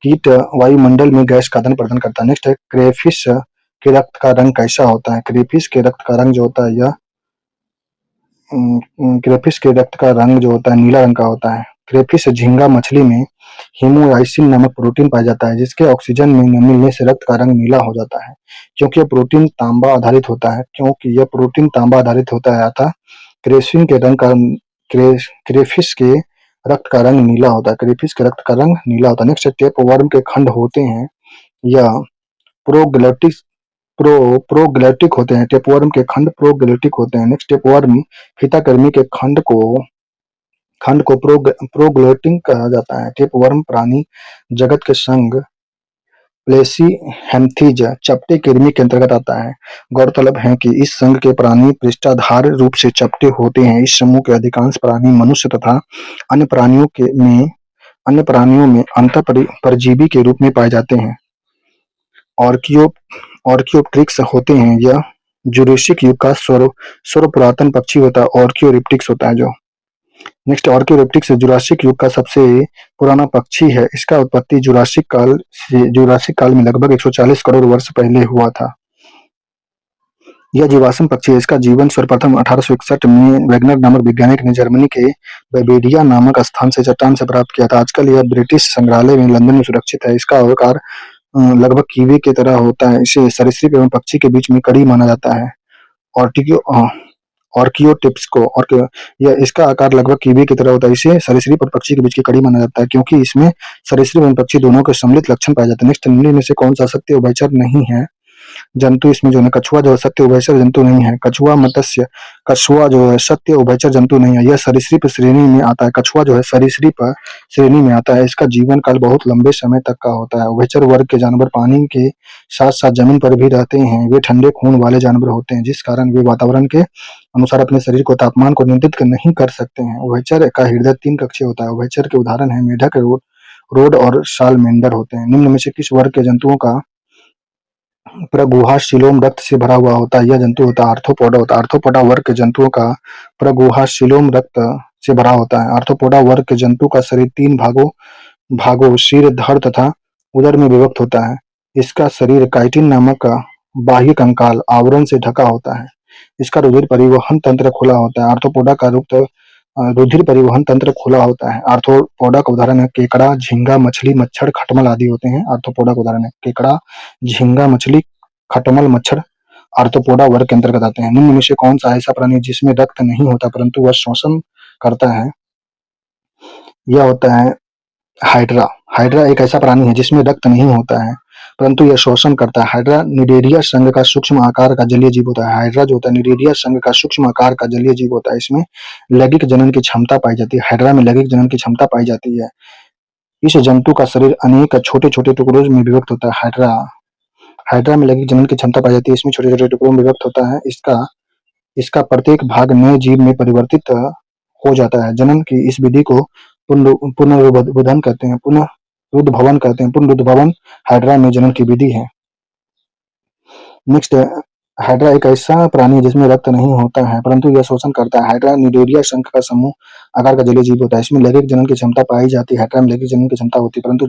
कीट वायुमंडल में गैस का आदान प्रदान करता है। नेक्स्ट है क्रेफिश के रक्त का रंग कैसा होता है? क्रेफिश के रक्त का रंग जो होता है, यह क्रेफिश के रक्त का रंग जो होता है नीला रंग का होता है। क्रेफिश झींगा मछली में हेमोलाइसिन नामक प्रोटीन पाया जाता है, जिसके ऑक्सीजन में न मिलने से रक्त का रंग नीला हो जाता है। क्योंकि यह प्रोटीन तांबा आधारित होता है, अतः क्रेफिश के रंग का क्रेफिश के रक्त का रंग नीला होता है। क्रेफिश के रक्त का रंग नीला होता है। नेक्स्ट, टेपवर्म के खंड होते हैं या प्रोग्लैटिक प्रोग्लैटिक होते हैं। टेपवर्म के खंड प्रोग्लैटिक होते हैं। नेक्स्ट, टेपवर्म फीताकृमि के खंड को प्रोग्लैटिक कहा जाता है। टेपवर्म प्राणी जगत के संघ प्लेसिहेंथीज चपटे कृमि के अंतर्गत आता है। गौरतलब है कि इस संघ के प्राणी पृष्ठाधार रूप से चपटे होते हैं। इस समूह के अधिकांश प्राणी मनुष्य तथा अन्य प्राणियों में अंतः परजीवी के रूप में पाए जाते हैं। ऑर्कियोप्टेरिक्स होते हैं। यह जुरासिक युग का सर्वपुरातन पक्षी होता है। ऑर्कियोप्टेरिक्स होता है जो। नेक्स्ट, ऑर्कियोप्टेरिक्स जुरासिक युग का सबसे पुराना पक्षी है। इसका उत्पत्ति जुरासिक काल में लगभग 140 करोड़ वर्ष पहले हुआ था। यह जीवाश्म पक्षी है। इसका जीवन सर्वप्रथम 1861 में वैगनर नामक वैज्ञानिक ने जर्मनी के बावेरिया नामक स्थान से चट्टान से प्राप्त किया था। आजकल यह ब्रिटिश संग्रहालय में लंदन में सुरक्षित है। इसका आकार लगभग कीवी की तरह होता है। इसे सरीसृप एवं पक्षी के बीच में कड़ी माना जाता है। यह इसका आकार लगभग कीवी की तरह होता है। इसे सरीसृप और पक्षी के बीच की कड़ी माना जाता है, क्योंकि इसमें सरीसृप एवं पक्षी दोनों के सम्मिलित लक्षण पाए जाते हैं। नेक्स्ट, निम्न में से कौन सा सत्य उभयचर नहीं है जंतु? इसमें जो है कछुआ जो है सत्य उभयचर जंतु नहीं है। कछुआ जो है सत्य उभयचर जंतु नहीं है। यह सरीसृप श्रेणी में आता है। कछुआ जो है सरीसृप श्रेणी में आता है। इसका जीवन काल बहुत लंबे समय तक का होता है। उभयचर वर्ग के जानवर पानी के साथ साथ जमीन पर भी रहते हैं। वे ठंडे खून वाले जानवर होते हैं, जिस कारण वे वातावरण के अनुसार अपने शरीर को तापमान को नियंत्रित नहीं कर सकते हैं। उभयचर का हृदय 3 कक्षीय होता है। उभयचर के उदाहरण है मेढक, रोड और सालमेंडर होते हैं। निम्न में से किस वर्ग के जंतुओं का प्रगुहा सीलोम रक्त से भरा हुआ होता है? यह जंतु होता है आर्थ्रोपोडा होता है। आर्थ्रोपोडा वर्ग के जंतुओं का प्रगुहा सीलोम रक्त से भरा होता है। आर्थ्रोपोडा वर्ग के जंतु का शरीर 3 भागों सिर, धड़ तथा उदर में विभक्त होता है। इसका शरीर काइटिन नामक बाह्य कंकाल आवरण से ढका होता है। इसका रुधिर परिवहन तंत्र खुला होता है। आर्थ्रोपोडा का रुधिर परिवहन तंत्र खुला होता है। आर्थ्रोपोडा का उदाहरण है केकड़ा, झींगा, मछली, मच्छर, खटमल आदि होते हैं। आर्थ्रोपोडा का उदाहरण है केकड़ा, झींगा, मछली, खटमल, मच्छर आर्थ्रोपोडा वर्ग के अंतर्गत आते हैं। निम्न में से कौन सा ऐसा प्राणी है जिसमें रक्त नहीं होता परंतु वह श्वसन करता है? यह होता है हाइड्रा। हाइड्रा एक ऐसा प्राणी है जिसमें रक्त नहीं होता है परंतु यह शोषण करता है। हाइड्रा निडेरिया संघ का सूक्ष्म आकार का जलीय जीव होता है। हाइड्रा जो होता है निडेरिया संघ का सूक्ष्म आकार का जलीय जीव होता है। इसमें लैंगिक जनन की क्षमता पाई जाती है। हाइड्रा में लैंगिक जनन की क्षमता पाई जाती है। इस जंतु का शरीर अनेक छोटे छोटे टुकड़ों में विभक्त होता है। हाइड्रा हाइड्रा में लैंगिक जनन की क्षमता पाई जाती है। इसमें छोटे छोटे टुकड़ों में विभक्त होता है। इसका इसका प्रत्येक भाग नए जीव में परिवर्तित हो जाता है। जनन की इस विधि को पुनरुद्भवन कहते हैं। पुनरुद्भवन हाइड्रा में जनन की विधि है। नेक्स्ट, हाइड्रा एक ऐसा प्राणी है जिसमें रक्त नहीं होता है परंतु यह शोषण करता है। हाइड्रा निडोरिया शंख का समूह आकार का जलीय जीव होता है। इसमें लैंगिक जनन की क्षमता पाई जाती है। हाइड्रा में लैंगिक जनन की क्षमता होती है परंतु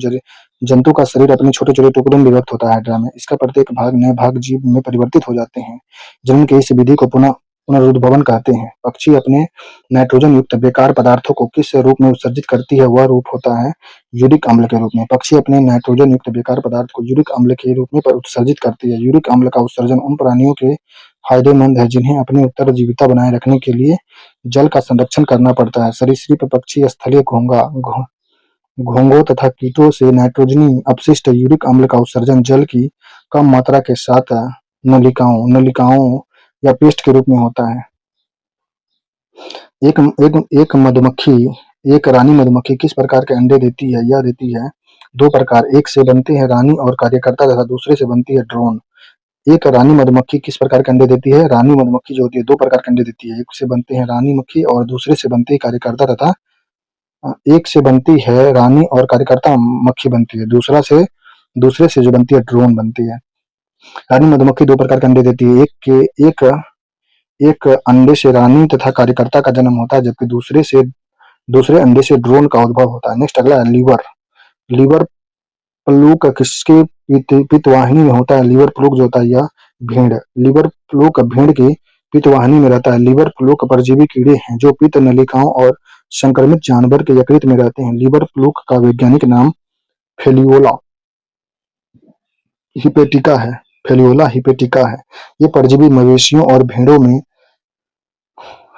जंतु का शरीर अपने छोटे छोटे टुकड़ों में विभक्त होता है। हाइड्रा में इसका प्रत्येक भाग नए भाग जीव में परिवर्तित हो जाते हैं। जनन की इस विधि को पुनरुद्भवन कहते हैं। पक्षी अपने नाइट्रोजन युक्त बेकार पदार्थों को किस रूप में उत्सर्जित करती है? वह रूप होता है यूरिक अम्ल के रूप में। पक्षी अपने नाइट्रोजन युक्त बेकार पदार्थ को यूरिक अम्ल के रूप में उत्सर्जित करती है। यूरिक अम्ल का उत्सर्जन उन प्राणियों के फायदेमंद है जिन्हें अपनी उत्तरजीविता बनाए रखने के लिए जल का संरक्षण करना पड़ता है। सरीसृप पक्षी स्थलीय घोंघों तथा कीटों से नाइट्रोजनी अपशिष्ट यूरिक अम्ल का उत्सर्जन जल की कम मात्रा के साथ नलिकाओं या पेस्ट के रूप में होता है। एक मधुमक्खी एक रानी मधुमक्खी किस प्रकार के अंडे देती है? यह देती है दो प्रकार। एक से बनते हैं रानी और कार्यकर्ता तथा दूसरे से बनती है ड्रोन। एक रानी मधुमक्खी किस प्रकार के अंडे देती है? रानी मधुमक्खी जो होती है दो प्रकार के अंडे देती है। एक से बनते हैं रानी मक्खी और दूसरे से बनती है कार्यकर्ता तथा एक से बनती है रानी और कार्यकर्ता मक्खी बनती है। दूसरे से जो बनती है ड्रोन बनती है। रानी मधुमक्खी दो प्रकार के अंडे देती है। एक अंडे से रानी तथा कार्यकर्ता का जन्म होता है जबकि दूसरे अंडे से ड्रोन का उद्भव होता है। नेक्स्ट अगला है लीवर। लीवर प्लूक किसके पित्तवाहिनी में होता है? लीवर प्लूक जो होता है यह भेड़। लीवर प्लूक भेड़ की पित्तवाहिनी में रहता है। लीवर प्लूक परजीवी कीड़े हैं जो पित्त नलिकाओं और संक्रमित जानवर के यकृत में रहते हैं। लीवर प्लूक का वैज्ञानिक नाम फेलियोला हिपेटिका है। फेलियोला हिपेटिका है। ये परजीवी मवेशियों और भेड़ों में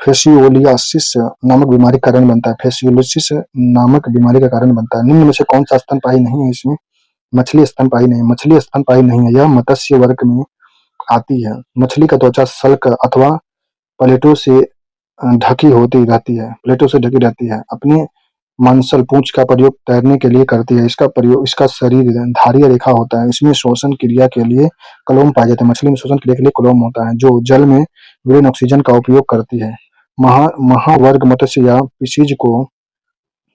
फेसियोलियासिस नामक बीमारी का कारण बनता है। फेसियोलिसिस नामक बीमारी का कारण बनता है। निम्न में से कौन सा स्तनपायी नहीं है? इसमें मछली स्तनपायी नहीं। मछली स्तनपायी नहीं है। यह मत्स्य वर्ग में आती है। मछली का त्वचा सल्क अथवा प्लेटों से ढकी होती रहती है। प्लेटों से ढकी रहती है। अपनी मांसल पूंछ का प्रयोग तैरने के लिए करती है। इसका शरीर धारीय रेखा होता है। इसमें श्वसन क्रिया के लिए कलोम पाए जाते हैं। मछली में श्वसन क्रिया के लिए कलोम होता है जो जल में ग्रीन ऑक्सीजन का उपयोग करती है। महावर्ग मत्स्य या फिशीज को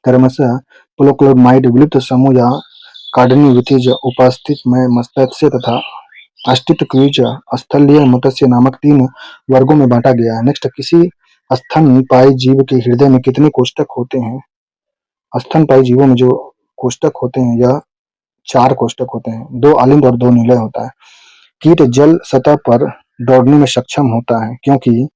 क्रमशः पोलोक्लोमाइड विलुप्त समूह या कार्डनिविथिज उपस्थित में मत्स्य तथा अस्टिटक्वीज स्थलीय मत्स्य नामक 3 वर्गों में बांटा गया है। नेक्स्ट, किसी स्तनपायी जीव के हृदय में कितने कोष्ठक होते हैं? स्तनपायी जीवों में जो कोष्ठक होते हैं यह 4 कोष्ठक होते हैं। 2 आलिंद और 2 निलय होता है। कीट जल सतह पर दौड़ने में सक्षम होता है क्योंकि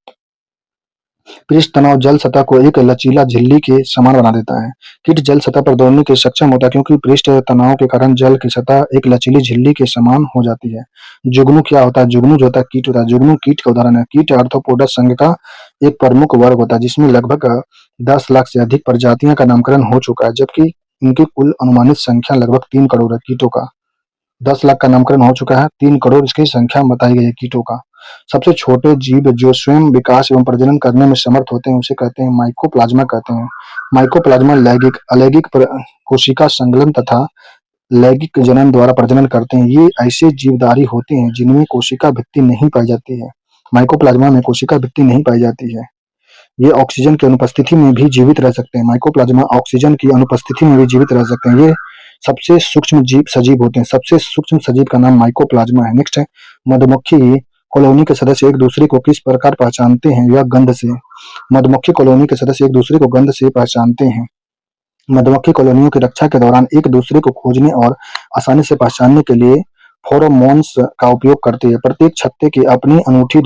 पृष्ठ तनाव जल सतह को एक लचीला झिल्ली के समान बना देता है। कीट जल सतह पर दौड़ने के सक्षम होता है क्योंकि पृष्ठ तनाव के कारण जल की सतह एक लचीली झिल्ली के समान हो जाती है। जुगनू क्या होता है? जुगनू जो होता है कीट होता है। जुगनू कीट का उदाहरण है। कीट आर्थ्रोपोडा संघ का एक प्रमुख वर्ग होता है जिसमें लगभग 10 लाख से अधिक प्रजातियों का नामकरण हो चुका है जबकि इनकी कुल अनुमानित संख्या लगभग 3 करोड़ है। कीटों का 10 लाख का नामकरण हो चुका है। 3 करोड़ इसकी संख्या बताई गई है कीटों का। सबसे छोटे जीव जो स्वयं विकास एवं प्रजनन करने में समर्थ होते हैं उसे कहते हैं माइकोप्लाज्मा कहते हैं। माइकोप्लाज्मा लैंगिक अलैंगिक कोशिका संलग्न तथा लैंगिक जनन द्वारा प्रजनन करते हैं। ये ऐसे जीवधारी होते हैं जिनमें कोशिका भित्ति नहीं पाई जाती है। माइकोप्लाज्मा में कोशिका भित्ति नहीं पाई जाती है। ये ऑक्सीजन की अनुपस्थिति में भी जीवित रह सकते हैं। माइकोप्लाज्मा ऑक्सीजन की अनुपस्थिति में भी जीवित रह सकते हैं। ये सबसे सूक्ष्म जीव सजीव होते हैं। सबसे सूक्ष्म सजीव का नाम माइकोप्लाज्मा है। नेक्स्ट है मधुमक्खी कॉलोनी के सदस्य एक दूसरे को किस प्रकार पहचानते हैं? या गंध से। मधुमक्खी कॉलोनी के सदस्य एक दूसरे को गंध से पहचानते हैं। मधुमक्खी कॉलोनियों की रक्षा के दौरान एक दूसरे को खोजने और आसानी से पहचानने के लिए फेरोमोन्स का उपयोग करती है। प्रत्येक छत्ते की अपनी अनूठी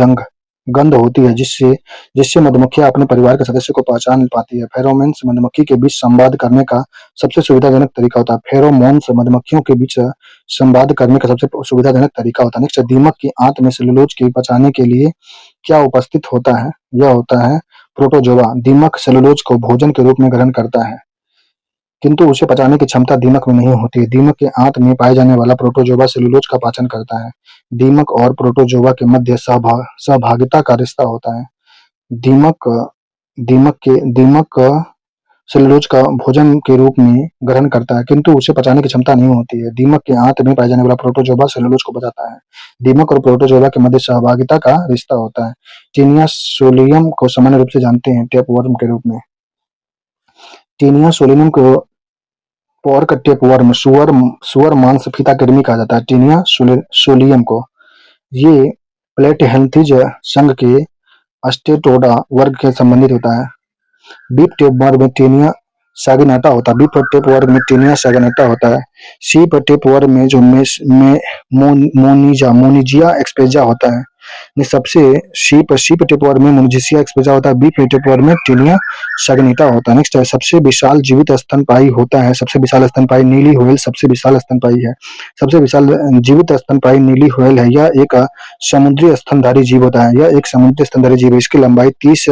गंध होती है, जिससे जिससे मधुमक्खियां अपने परिवार के सदस्य को पहचान पाती है। फेरोमोन्स मधुमक्खी के बीच संवाद करने का सबसे सुविधाजनक तरीका होता है। फेरोमोन्स मधुमक्खियों के बीच संवाद करने का सबसे सुविधाजनक तरीका होता है। नेक्स्ट, दीमक की आंत में सेलुलोज के पचाने के लिए क्या उपस्थित होता है? यह होता है प्रोटोजोआ। दीमक सेलुलोज को भोजन के रूप में ग्रहण करता है, किंतु उसे पचाने की क्षमता दीमक में नहीं होती है। दीमक के आंत में पाए जाने वाला प्रोटोजोआ सेलुलोज का पाचन करता है। दीमक और प्रोटोजोआ के मध्य सहभागिता का रिश्ता होता है। दीमक दीमक सेलुलोज का भोजन के रूप में ग्रहण करता है, किंतु उसे पचाने की क्षमता नहीं होती है। दीमक के आंत में पाए जाने वाला प्रोटोजोआ सेलुलोज को पचाता है। दीमक और प्रोटोजोआ के मध्य सहभागिता का रिश्ता होता है। टीनिया सोलियम को सामान्य रूप से जानते हैं टेपवर्म के रूप में। टीनिया सोलियम को पोर्क टेपवर्म, सुअर मांस फीता कृमि कहा जाता है। टीनिया सोलियम को ये प्लेटहेल्मिन्थ संघ के अस्टेरोडा वर्ग के संबंधित होता है। बीफ टेपवर्म में टीनिया सैगिनेटा होता है। बीफ टेपवर्म में टीनिया सैगिनेटा होता है। शीप टेपवर्म में जो मोनिजिया एक्सपेजा होता है। में सबसे शीप टेपवर्म में मोनिजिया एक्सपेजा होता है। बीफ टेपवर्म में टीनिया सैगिनेटा होता है। नेक्स्ट है, सबसे विशाल जीवित स्तनपायी होता है। सबसे विशाल स्तनपायी नीली व्हेल सबसे विशाल स्तनपायी है। सबसे विशाल जीवित स्तनपायी नीली व्हेल है। यह एक समुद्री स्तनधारी जीव होता है। यह एक समुद्री स्तनधारी जीव है। इसकी लंबाई 30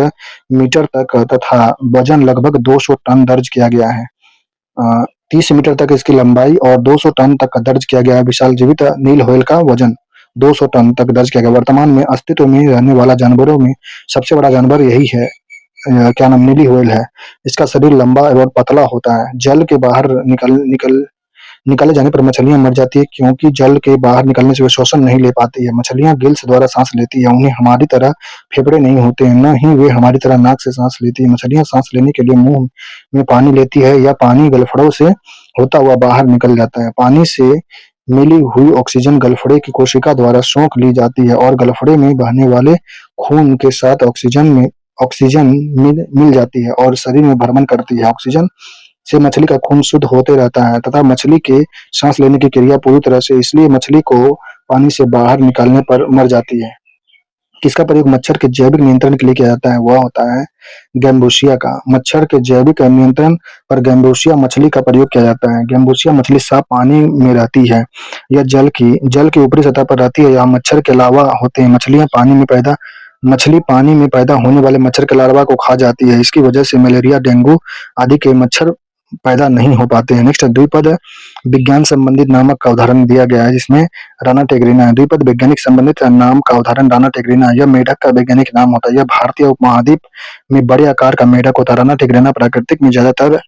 मीटर तक तथा वजन लगभग 200 टन दर्ज किया गया है। 30 मीटर तक इसकी लंबाई और 200 टन तक दर्ज किया गया है। विशाल जीवित नील व्हेल का वजन 200 टन तक दर्ज किया गया। वर्तमान में अस्तित्व में रहने वाला जानवरों में सबसे बड़ा जानवर यही है, क्या नाम, नीली व्हेल है। इसका शरीर लंबा एवं पतला होता है। जल के बाहर निकाले जाने पर मछलियां मर जाती है, क्योंकि जल के बाहर निकलने से वे श्वसन नहीं ले पाती है। मछलियां गिल्स द्वारा सांस लेती है। उन्हें हमारी तरह फेफड़े नहीं होते हैं, न ही वे हमारी तरह नाक से सांस लेती है। मछलियां सांस लेने के लिए मुंह में पानी लेती है, या पानी गलफड़ों से होता हुआ बाहर निकल जाता है। पानी से मिली हुई ऑक्सीजन गलफड़े की कोशिका द्वारा सोख ली जाती है और गलफड़े में बहने वाले खून के साथ ऑक्सीजन मिल जाती है और शरीर में भ्रमण करती है। ऑक्सीजन से मछली का खून शुद्ध होते रहता है तथा मछली के सांस लेने की क्रिया पूरी तरह से, इसलिए मछली को पानी से बाहर निकालने पर मर जाती है। किसका प्रयोग मच्छर के जैविक नियंत्रण के लिए किया जाता है? वह होता है गैम्बूसिया का। मच्छर के जैविक नियंत्रण पर गैम्बूसिया मछली का प्रयोग किया जाता है। गैम्बूसिया मछली साफ पानी में रहती है। यह जल की ऊपरी सतह पर रहती है। यहाँ मच्छर के लार्वा होते हैं। मछली पानी में पैदा होने वाले मच्छर के लार्वा को खा जाती है। इसकी वजह से मलेरिया, डेंगू आदि के मच्छर पैदा नहीं हो पाते हैं। नेक्स्ट, द्विपद विज्ञान संबंधित नामक का उदाहरण दिया गया है, जिसमें राना टेग्रिना है। द्विपद वैज्ञानिक संबंधित नाम का उदाहरण राना टेग्रिना है। यह मेढक का वैज्ञानिक नाम होता है। यह भारतीय उपमहाद्वीप में बड़े आकार का मेढक होता है। राना टेग्रिना प्रकृति में ज्यादातर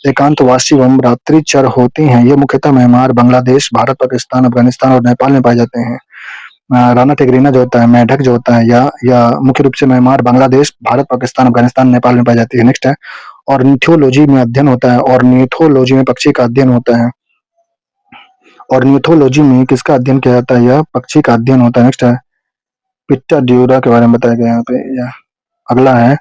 एकांतवासी एवं रात्रिचर होते हैं। ये मुख्यतः म्यांमार, बांग्लादेश, भारत, पाकिस्तान, अफगानिस्तान और नेपाल में पाए जाते हैं। राना टेग्रिना जो होता है, मेढक जो होता है, या मुख्य रूप से म्यांमार, बांग्लादेश, भारत, पाकिस्तान, अफगानिस्तान, नेपाल में पाई जाती है। नेक्स्ट है, ऑर्निथोलॉजी में अध्ययन होता है। ऑर्निथोलॉजी में पक्षी का अध्ययन होता है। ऑर्निथोलॉजी में किसका अध्ययन किया जाता है? यह पक्षी का अध्ययन होता है। नेक्स्ट है, पिट्टा ड्यूरा के बारे में बताया गया यहाँ पे। यह अगला है,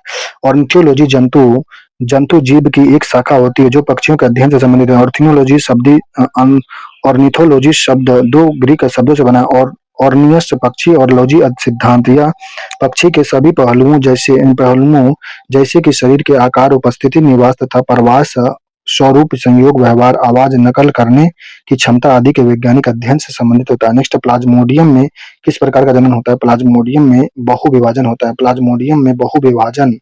ऑर्निथोलॉजी जंतु जीव की एक शाखा होती है जो पक्षियों के अध्ययन से संबंधित है। ऑर्निथोलॉजी शब्द दो ग्रीक शब्दों से बना है, और ऑर्नियस पक्षी और लॉजी सिद्धांत। या पक्षी के सभी पहलुओं जैसे कि शरीर के आकार, उपस्थिति, निवास तथा प्रवास, स्वरूप, संयोग, व्यवहार, आवाज, नकल करने की क्षमता आदि के वैज्ञानिक अध्ययन से संबंधित होता है। नेक्स्ट, प्लाज्मोडियम में किस प्रकार का जनन होता है? प्लाज्मोडियम में बहुविभाजन होता है। प्लाज्मोडियम में बहुविभाजन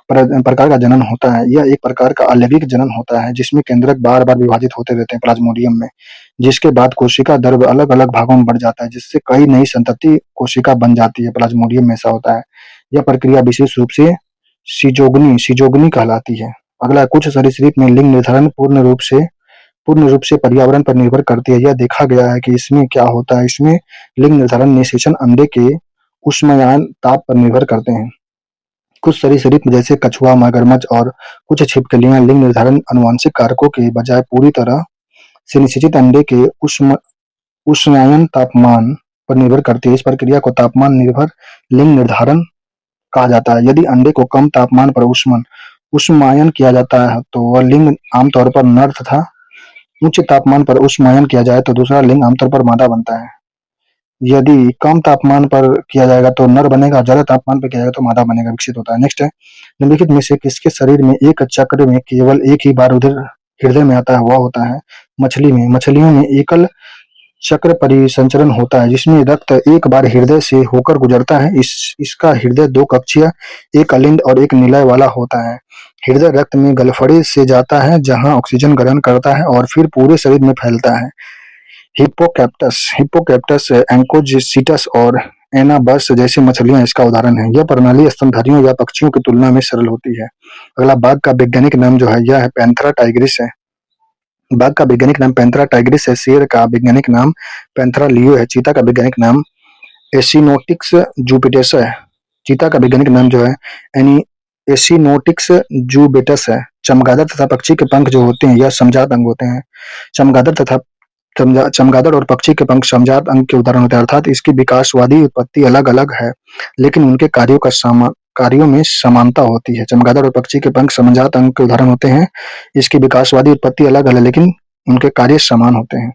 प्रकार का जनन होता है। यह एक प्रकार का अलैंगिक जनन होता है, जिसमें केंद्रक बार बार विभाजित होते रहते हैं प्लाज्मोडियम में, जिसके बाद कोशिका द्रव्य अलग अलग भागों में बढ़ जाता है, जिससे कई नई संतति कोशिका बन जाती है। प्लाज्मोडियम में ऐसा होता है। यह प्रक्रिया विशेष रूप से सिजोगनी कहलाती है। अगला, कुछ सरीसृप में लिंग निर्धारण पूर्ण रूप से पर्यावरण पर निर्भर करती है। यह देखा गया है कि इसमें क्या होता है, इसमें लिंग निर्धारण निषेचन अंडे के उष्मायन ताप पर निर्भर करते हैं। कुछ सरीसृप जैसे कछुआ, मगरमच्छ और कुछ छिपकलियां लिंग निर्धारण आनुवंशिक कारकों के बजाय पूरी तरह से निषेचित अंडे के उष्मायन तापमान पर निर्भर करती है। इस प्रक्रिया को तापमान निर्भर लिंग निर्धारण कहा जाता है। यदि अंडे को कम तापमान पर उष्मायन किया जाता है तो वह लिंग आमतौर पर नर तथा उच्च तापमान पर उष्मायन किया जाए तो दूसरा लिंग आमतौर पर मादा बनता है। यदि कम तापमान पर किया जाएगा तो नर बनेगा, ज्यादा तापमान पर किया जाएगा तो मादा बनेगा, विकसित होता है। नेक्स्ट है, निम्नलिखित में से किसके शरीर में एक चक्र में केवल एक ही बार उधर हृदय में आता है, वह होता है मछली में। मछलियों में एकल चक्र परिसंचरण होता है जिसमें रक्त एक बार हृदय से होकर गुजरता है। इसका हृदय दो कक्षीय, एक अलिंद और एक निलय वाला होता है। हृदय रक्त में गलफड़े से जाता है जहां ऑक्सीजन ग्रहण करता है और फिर पूरे शरीर में फैलता है। हिप्पोकैप्टस हिप्पोकैप्टस एंकोजिसिटस और एनाबस जैसी मछलियां इसका उदाहरण है। यह प्रणाली स्तनधारियों या पक्षियों की तुलना में सरल होती है। अगला, बाघ का वैज्ञानिक नाम जो है यह है पैंथेरा टाइग्रिस है। बाघ का वैज्ञानिक नाम पैंथेरा टाइग्रिस है। शेर का वैज्ञानिक नाम पैंथेरा लियो है। चीता का वैज्ञानिक नाम एसिनोटिक्स जुपिटस है। चीता का वैज्ञानिक नाम जो है एनी एसिनोटिक्स जुबिटस है। चमगादड़ तथा पक्षी के पंख जो होते हैं यह समजात अंग होते हैं। चमगादड़ तथा चमगादड़ और पक्षी के पंख समजात अंग के उदाहरण होते हैं, अर्थात इसकी विकासवादी उत्पत्ति अलग अलग है लेकिन उनके कार्यों में समानता होती है। चमगादड़ और पक्षी के पंख समजात अंग के उदाहरण होते हैं। इसकी विकासवादी उत्पत्ति अलग अलग है लेकिन उनके कार्य समान होते हैं।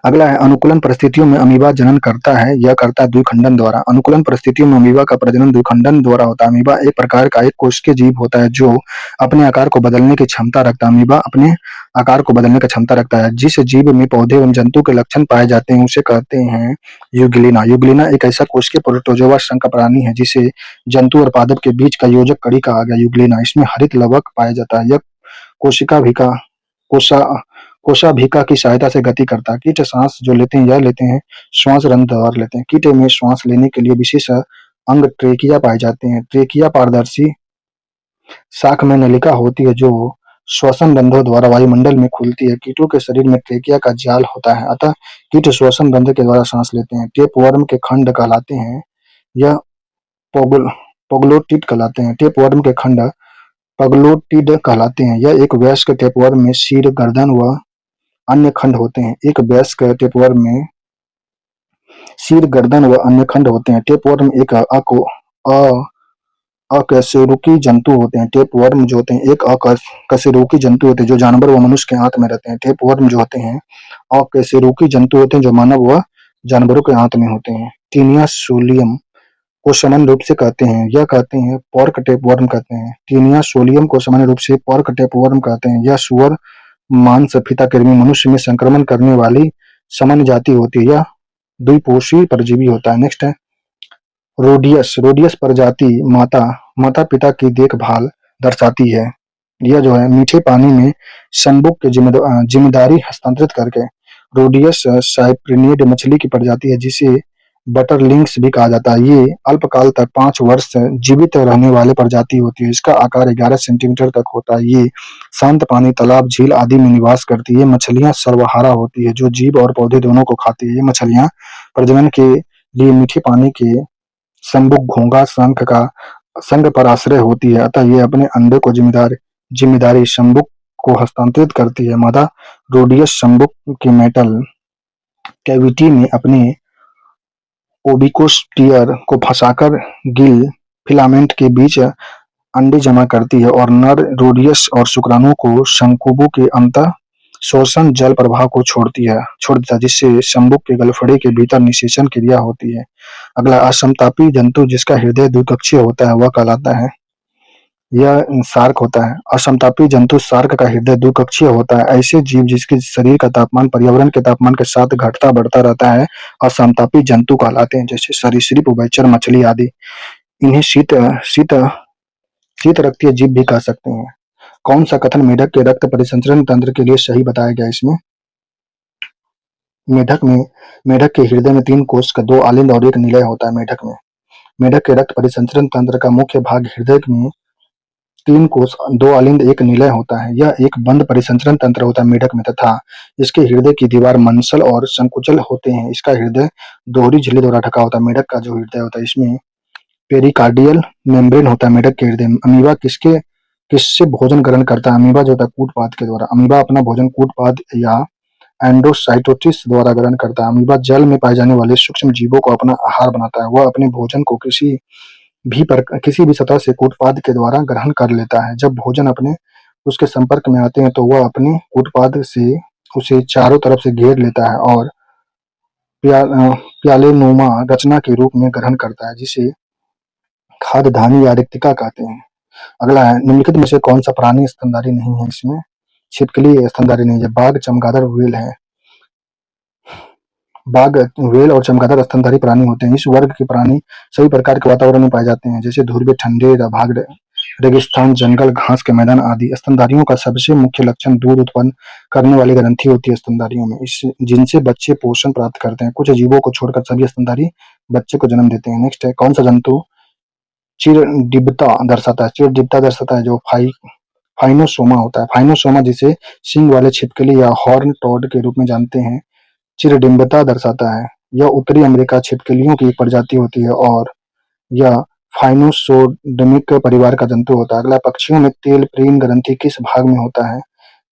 अगला है, अनुकूलन परिस्थितियों में अमीबा जनन करता है, यह करता है द्विखंडन द्वारा। अनुकूलन परिस्थितियों में अमीबा का प्रजनन द्विखंडन द्वारा होता है। अमीबा एक प्रकार का एक कोशिकीय जीव होता है जो अपने आकार को बदलने की क्षमता रखता है। अमीबा अपने आकार को बदलने की क्षमता रखता है। जिस जीव में पौधे एवं जंतु के लक्षण पाए जाते हैं उसे कहते हैं यूग्लिना। यूग्लिना एक ऐसा कोशिकीय प्रोटोजोआ संघ का प्राणी है जिसे जंतु और पादप के बीच का योजक कड़ी कहा गया। यूग्लिना, इसमें हरित लवक पाया जाता है। यह कोशिकाभिका कोशा कोशाभिका की सहायता से गति करता है। कीट सांस जो लेते हैं यह लेते हैं श्वास रंध्र द्वारा लेते हैं। कीट में श्वास लेने के लिए विशेष अंग ट्रेकिया पाए जाते हैं। ट्रेकिया पारदर्शी शाख में नलिका होती है जो श्वसन रंध्रों द्वारा वायुमंडल में खुलती है। कीटों के शरीर में ट्रेकिया का जाल होता है अतः कीट श्वसन रंध्र के द्वारा सांस लेते हैं। टेपवर्म के खंड कहलाते हैं, यह पोगलोटिड कहलाते हैं। टेपवर्म के खंड पगलोटिड कहलाते हैं। यह एक वयस्क टेपवर्म में सिर, गर्दन व अन्य खंड होते हैं। एक वयस्क टेपवर्म में सिर, गर्दन व अन्य खंड होते हैं। टेपवर्म एक अकशेरुकी जंतु होते हैं। टेपवर्म जो होते हैं एक अकशेरुकी जंतु होते हैं जो जानवर व मनुष्य के आंत में रहते हैं। टेपवर्म जो होते हैं अकशेरुकी जंतु होते हैं जो मानव व जानवरों के आंत में होते हैं। टीनिया सोलियम को सामान्य रूप से कहते हैं, यह कहते हैं पॉर्क टेपवर्म कहते हैं। टीनिया सोलियम को सामान्य रूप से पॉर्क टेपवर्म कहते हैं। यह सुअर मांस फीताकृमि मनुष्य में संक्रमण करने वाली सामान्य जाति होती है। यह द्विपोषी परजीवी होता है। नेक्स्ट है, रोडियस। रोडियस प्रजाति माता पिता की देखभाल दर्शाती है। यह जो है मीठे पानी में संबुक की जिम्मेदारी हस्तांतरित करके। रोडियस साइप्रिनिड मछली की प्रजाति है जिसे बटरलिंग्स भी कहा जाता है। ये अल्पकाल तक 5 वर्ष जीवित रहने वाले प्रजाति होती है। इसका आकार 11 सेंटीमीटर तक होता है। ये शांत पानी, तालाब, झील आदि में निवास करती है। ये मछलियां सर्वहारा होती है जो जीव और पौधे दोनों को खाती है। ये मछलियां प्रजनन के लिए मीठे पानी के संबुक, घोंघा, संघ पर आश्रय होती है अतः ये अपने अंडे को जिम्मेदारी संबुक को हस्तांतरित करती है। मादा रोडियस संबुक के मेटल कैविटी में अपने ओविपोस्टियर को फंसाकर गिल फिलामेंट के बीच अंडे जमा करती है और नर रोडियस और शुक्राणुओं को शंकुबों के अंतः शोषण जल प्रवाह को छोड़ देता है जिससे शंबुक के गलफड़े के भीतर निषेचन क्रिया होती है। अगला, असमतापी जंतु जिसका हृदय द्विकक्षीय होता है वह कहलाता है, यह शार्क होता है। असमतापी जंतु शार्क का हृदय द्विकक्षीय होता है। ऐसे जीव जिसके शरीर का तापमान पर्यावरण के तापमान के साथ घटता बढ़ता रहता है असमतापी जंतु कहलाते हैं, जैसे सरीसृप, उभयचर, मछली आदि। इन्हें शीत रक्तीय जीव भी कह सकते हैं। कौन सा कथन मेढक के रक्त परिसंचरण तंत्र के लिए सही बताया गया? इसमें मेढक के हृदय में 3 कोश का 2 आलिंद और 1 निलय होता है। मेढक के रक्त परिसंचरण तंत्र का मुख्य भाग हृदय में 3 कोश, 2 आलिंद, 1 निलय होता है। यह एक बंद परिसंचरण तंत्र होता है मेढक में तथा इसके हृदय की दीवार मंसल और संकुचल होते हैं। इसका हृदय दोहरी झिल्ली द्वारा ढका होता है। मेढक का जो हृदय होता है इसमें पेरिकार्डियल मेम्ब्रेन होता है। मेढक के हृदय में अमीबा किससे भोजन ग्रहण करता है? अमीबा जो होता है कूटपाद के द्वारा। अमीबा अपना भोजन कूटपाद या एंडोसाइटोसिस द्वारा ग्रहण करता है। अमीबा जल में पाए जाने वाले सूक्ष्म जीवों को अपना आहार बनाता है। वह अपने भोजन को किसी भी सतह से कूटपाद के द्वारा ग्रहण कर लेता है। जब भोजन उसके संपर्क में आते हैं तो वह अपने कूटपाद से उसे चारों तरफ से घेर लेता है और प्यालेनुमा रचना के रूप में ग्रहण करता है, जिसे खाद्यधानी या रिक्तिका कहते हैं। अगला है, निम्नलिखित में से कौन सा प्राणी स्तनधारी नहीं है? इसमें छिपकली स्तनधारी नहीं है। बाघ, चमगादड़, व्हेल है। बाघ, व्हेल और चमगादड़ स्तनधारी प्राणी होते हैं। इस वर्ग के प्राणी सभी प्रकार के वातावरण में पाए जाते हैं, जैसे ध्रुवीय, ठंडे भाग, रेगिस्तान, जंगल, घास के मैदान आदि। स्तनधारियों का सबसे मुख्य लक्षण दूध उत्पन्न करने वाली ग्रंथि होती है स्तनधारियों में, जिनसे बच्चे पोषण प्राप्त करते हैं। कुछ जीवों को छोड़कर सभी स्तनधारी बच्चे को जन्म देते हैं। नेक्स्ट है, कौन सा जंतु चिरडिब्बता दर्शाता है? चिरडिब्बता दर्शाता है जो फाइनोसोमा होता है। फाइनोसोमा, जिसे सींग वाले छिपकली या हॉर्न टॉड के रूप में जानते हैं, चिरडिम्बता दर्शाता है। यह उत्तरी अमेरिका छिपकलियों की एक प्रजाति होती है और यह फाइनोसोडमिक परिवार का जंतु होता है। अगला, पक्षियों में तेल प्रीण ग्रंथि किस भाग में होता है?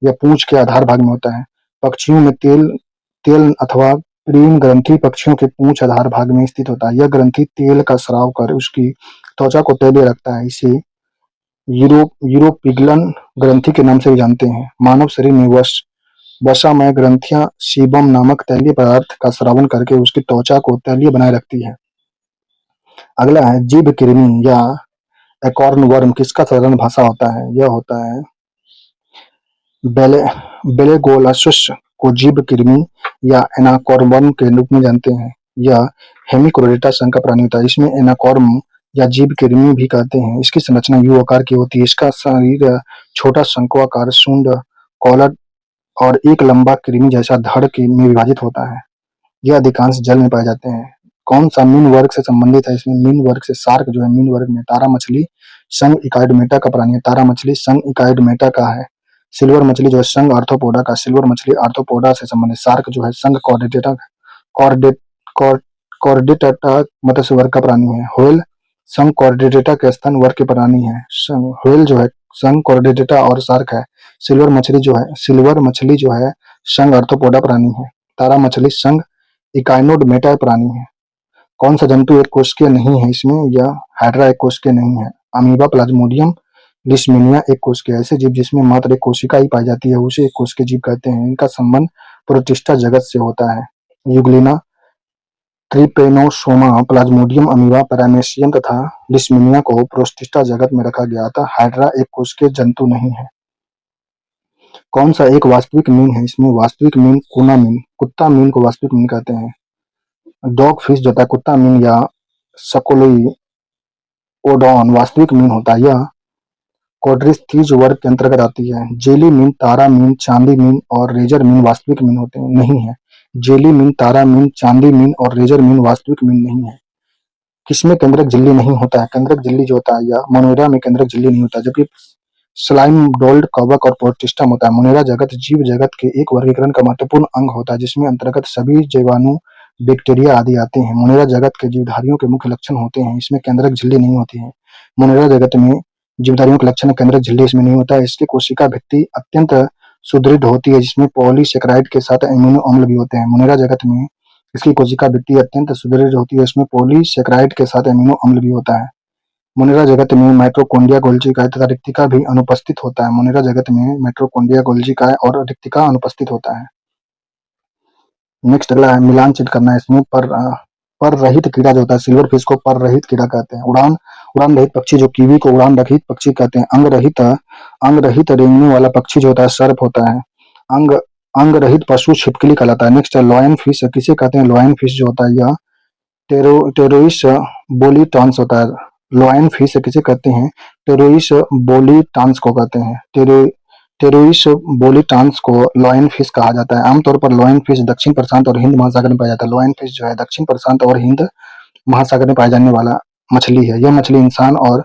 यह पूंछ के आधार भाग में होता है। पक्षियों में तेल तेल अथवा प्रीण ग्रंथि पक्षियों के पूंछ आधार भाग में स्थित होता है। यह ग्रंथि तेल का स्राव कर उसकी त्वचा को तैलीय रखता है। इसे यूरोपिगलन ग्रंथि के नाम से भी जानते हैं। मानव शरीर में वसामय ग्रंथियां सीबम नामक तैलीय पदार्थ का स्रावन करके उसकी त्वचा को तैलीय बनाए रखती है। अगला है, जीभ कृमि या एकॉर्न वर्म किसका साधारण भाषा होता है? यह होता है बेले बेलेगोलासस को जीभ कृमि या एनाकॉर्न के रूप में जानते हैं। यह हेमिक्रोडेटा संघ का प्राणी होता है। इसमें एनाकॉर्न या जीभ कृमि भी कहते हैं। इसकी संरचना यू आकार की होती है। इसका शरीर छोटा शंक्वाकार सूंड कॉलर और एक लंबा कृमि जैसा धड़ में विभाजित होता है। यह अधिकांश जल में पाए जाते हैं। कौन सा मीन वर्ग से संबंधित है? इसमें मीन वर्ग से शार्क जो है मीन वर्ग में। तारा मछली संघ इकाइडोमेटा का प्राणी है। तारा मछली संघ इकाइडोमेटा का है। सिल्वर मछली जो है संघ आर्थ्रोपोडा का। सिल्वर मछली आर्थ्रोपोडा से संबंधित। शार्क जो है संघ कॉर्डेटेटा कॉर्डे कॉर्डेटेटा मत्स्य वर्ग का प्राणी है। व्हेल संघ कॉर्डेटेटा के स्तन वर्ग के प्राणी है। व्हेल जो है संघ कॉर्डेटेटा और शार्क है। सिल्वर मछली जो है संघ आर्थ्रोपोडा प्राणी है। तारा मछली संघ इकाइनोडर्मेटा प्राणी है। कौन सा जंतु एक कोशिकीय नहीं है? इसमें यह हाइड्रा एक कोशिकीय नहीं है। अमीबा, प्लाज्मोडियम, लिशमीनिया एक कोशिकीय। ऐसे जीव जिसमें मात्र एक कोशिका ही पाई जाती है उसे एक कोशिकीय जीव कहते हैं। इनका संबंध प्रोटिस्टा जगत से होता है। Euglena, Trypanosoma, Plasmodium, amoeba, paramecium तथा लिशमीनिया को प्रोटिस्टा जगत में रखा गया था। हाइड्रा एक कोशिकीय जंतु नहीं है। कौन सा एक वास्तविक मीन है? इसमें वास्तविक मीन कूना मीन, कुत्ता मीन को वास्तविक मीन कहते हैं। डॉग फिश जो होता है कुत्ता मीन या सकोलोई ओडॉन वास्तविक मीन होता है। यह क्वाड्रिस्टीज वर्ग के अंतर्गत आती है। जेली मीन, तारा मीन, चांदी मीन और रेजर मीन वास्तविक मीन होते हैं नहीं है। जेली मीन, तारा मीन, चांदी मीन और रेजर मीन वास्तविक मीन नहीं है। किसमें केंद्रक झिल्ली नहीं होता है? केंद्रक झिल्ली जो होता है या मोनेरा में केंद्रक झिल्ली नहीं होता, जबकि स्लाइम, डोल्ड, कवक और प्रोटिस्टम होता है। मोनेरा जगत जीव जगत के एक वर्गीकरण का महत्वपूर्ण अंग होता है, जिसमें अंतर्गत सभी जीवाणु, बैक्टीरिया आदि आते हैं। मोनेरा जगत के जीवधारियों के मुख्य लक्षण होते हैं। इसमें केंद्रक झिल्ली नहीं होती है। मोनेरा जगत में जीवधारियों के लक्षण केंद्रक झिल्ली इसमें नहीं होता है। इसकी कोशिका भित्ति अत्यंत सुदृढ़ होती है, जिसमें पॉलीसेकेराइड के साथ अमीनो अम्ल भी होते हैं। मोनेरा जगत में इसकी कोशिका भित्ति अत्यंत सुदृढ़ होती है, इसमें पॉलीसेकेराइड के साथ अमीनो अम्ल भी होता है। मोनेरा जगत में माइटोकॉन्ड्रिया, गोल्गी काय तथा रिक्तिका भी अनुपस्थित होता है। मोनेरा जगत में माइटोकॉन्ड्रिया, गोल्गी काय और रिक्तिका अनुपस्थित होता है। नेक्स्ट अगला है, मिलान चिट करना है। इसमें पर रहित कीड़ा जो होता है, सिल्वर फिश को पर रहित कीड़ा कहते हैं। उड़ान रहित पक्षी जो कीवी को उड़ान रहित पक्षी कहते हैं। अंग रहित रेंगने वाला पक्षी जो होता है सर्प होता है। अंग रहित पशु छिपकली कहलाता है। नेक्स्ट है, लॉयन फिश किसे कहते हैं? लॉयन फिश जो होता है यह टेरोइस बोलिटान्स होता है। लॉयन फिश किसे कहते हैं? टेरोइस बोलिटान्स को कहते हैं। टेरोइस बोलिटान्स को लॉयन फिश कहा जाता है। आमतौर पर लॉयन फिश दक्षिण प्रशांत और हिंद महासागर में पाया जाता है। लॉयन फिश जो है दक्षिण प्रशांत और हिंद महासागर में पाए जाने वाला मछली है। यह मछली इंसान और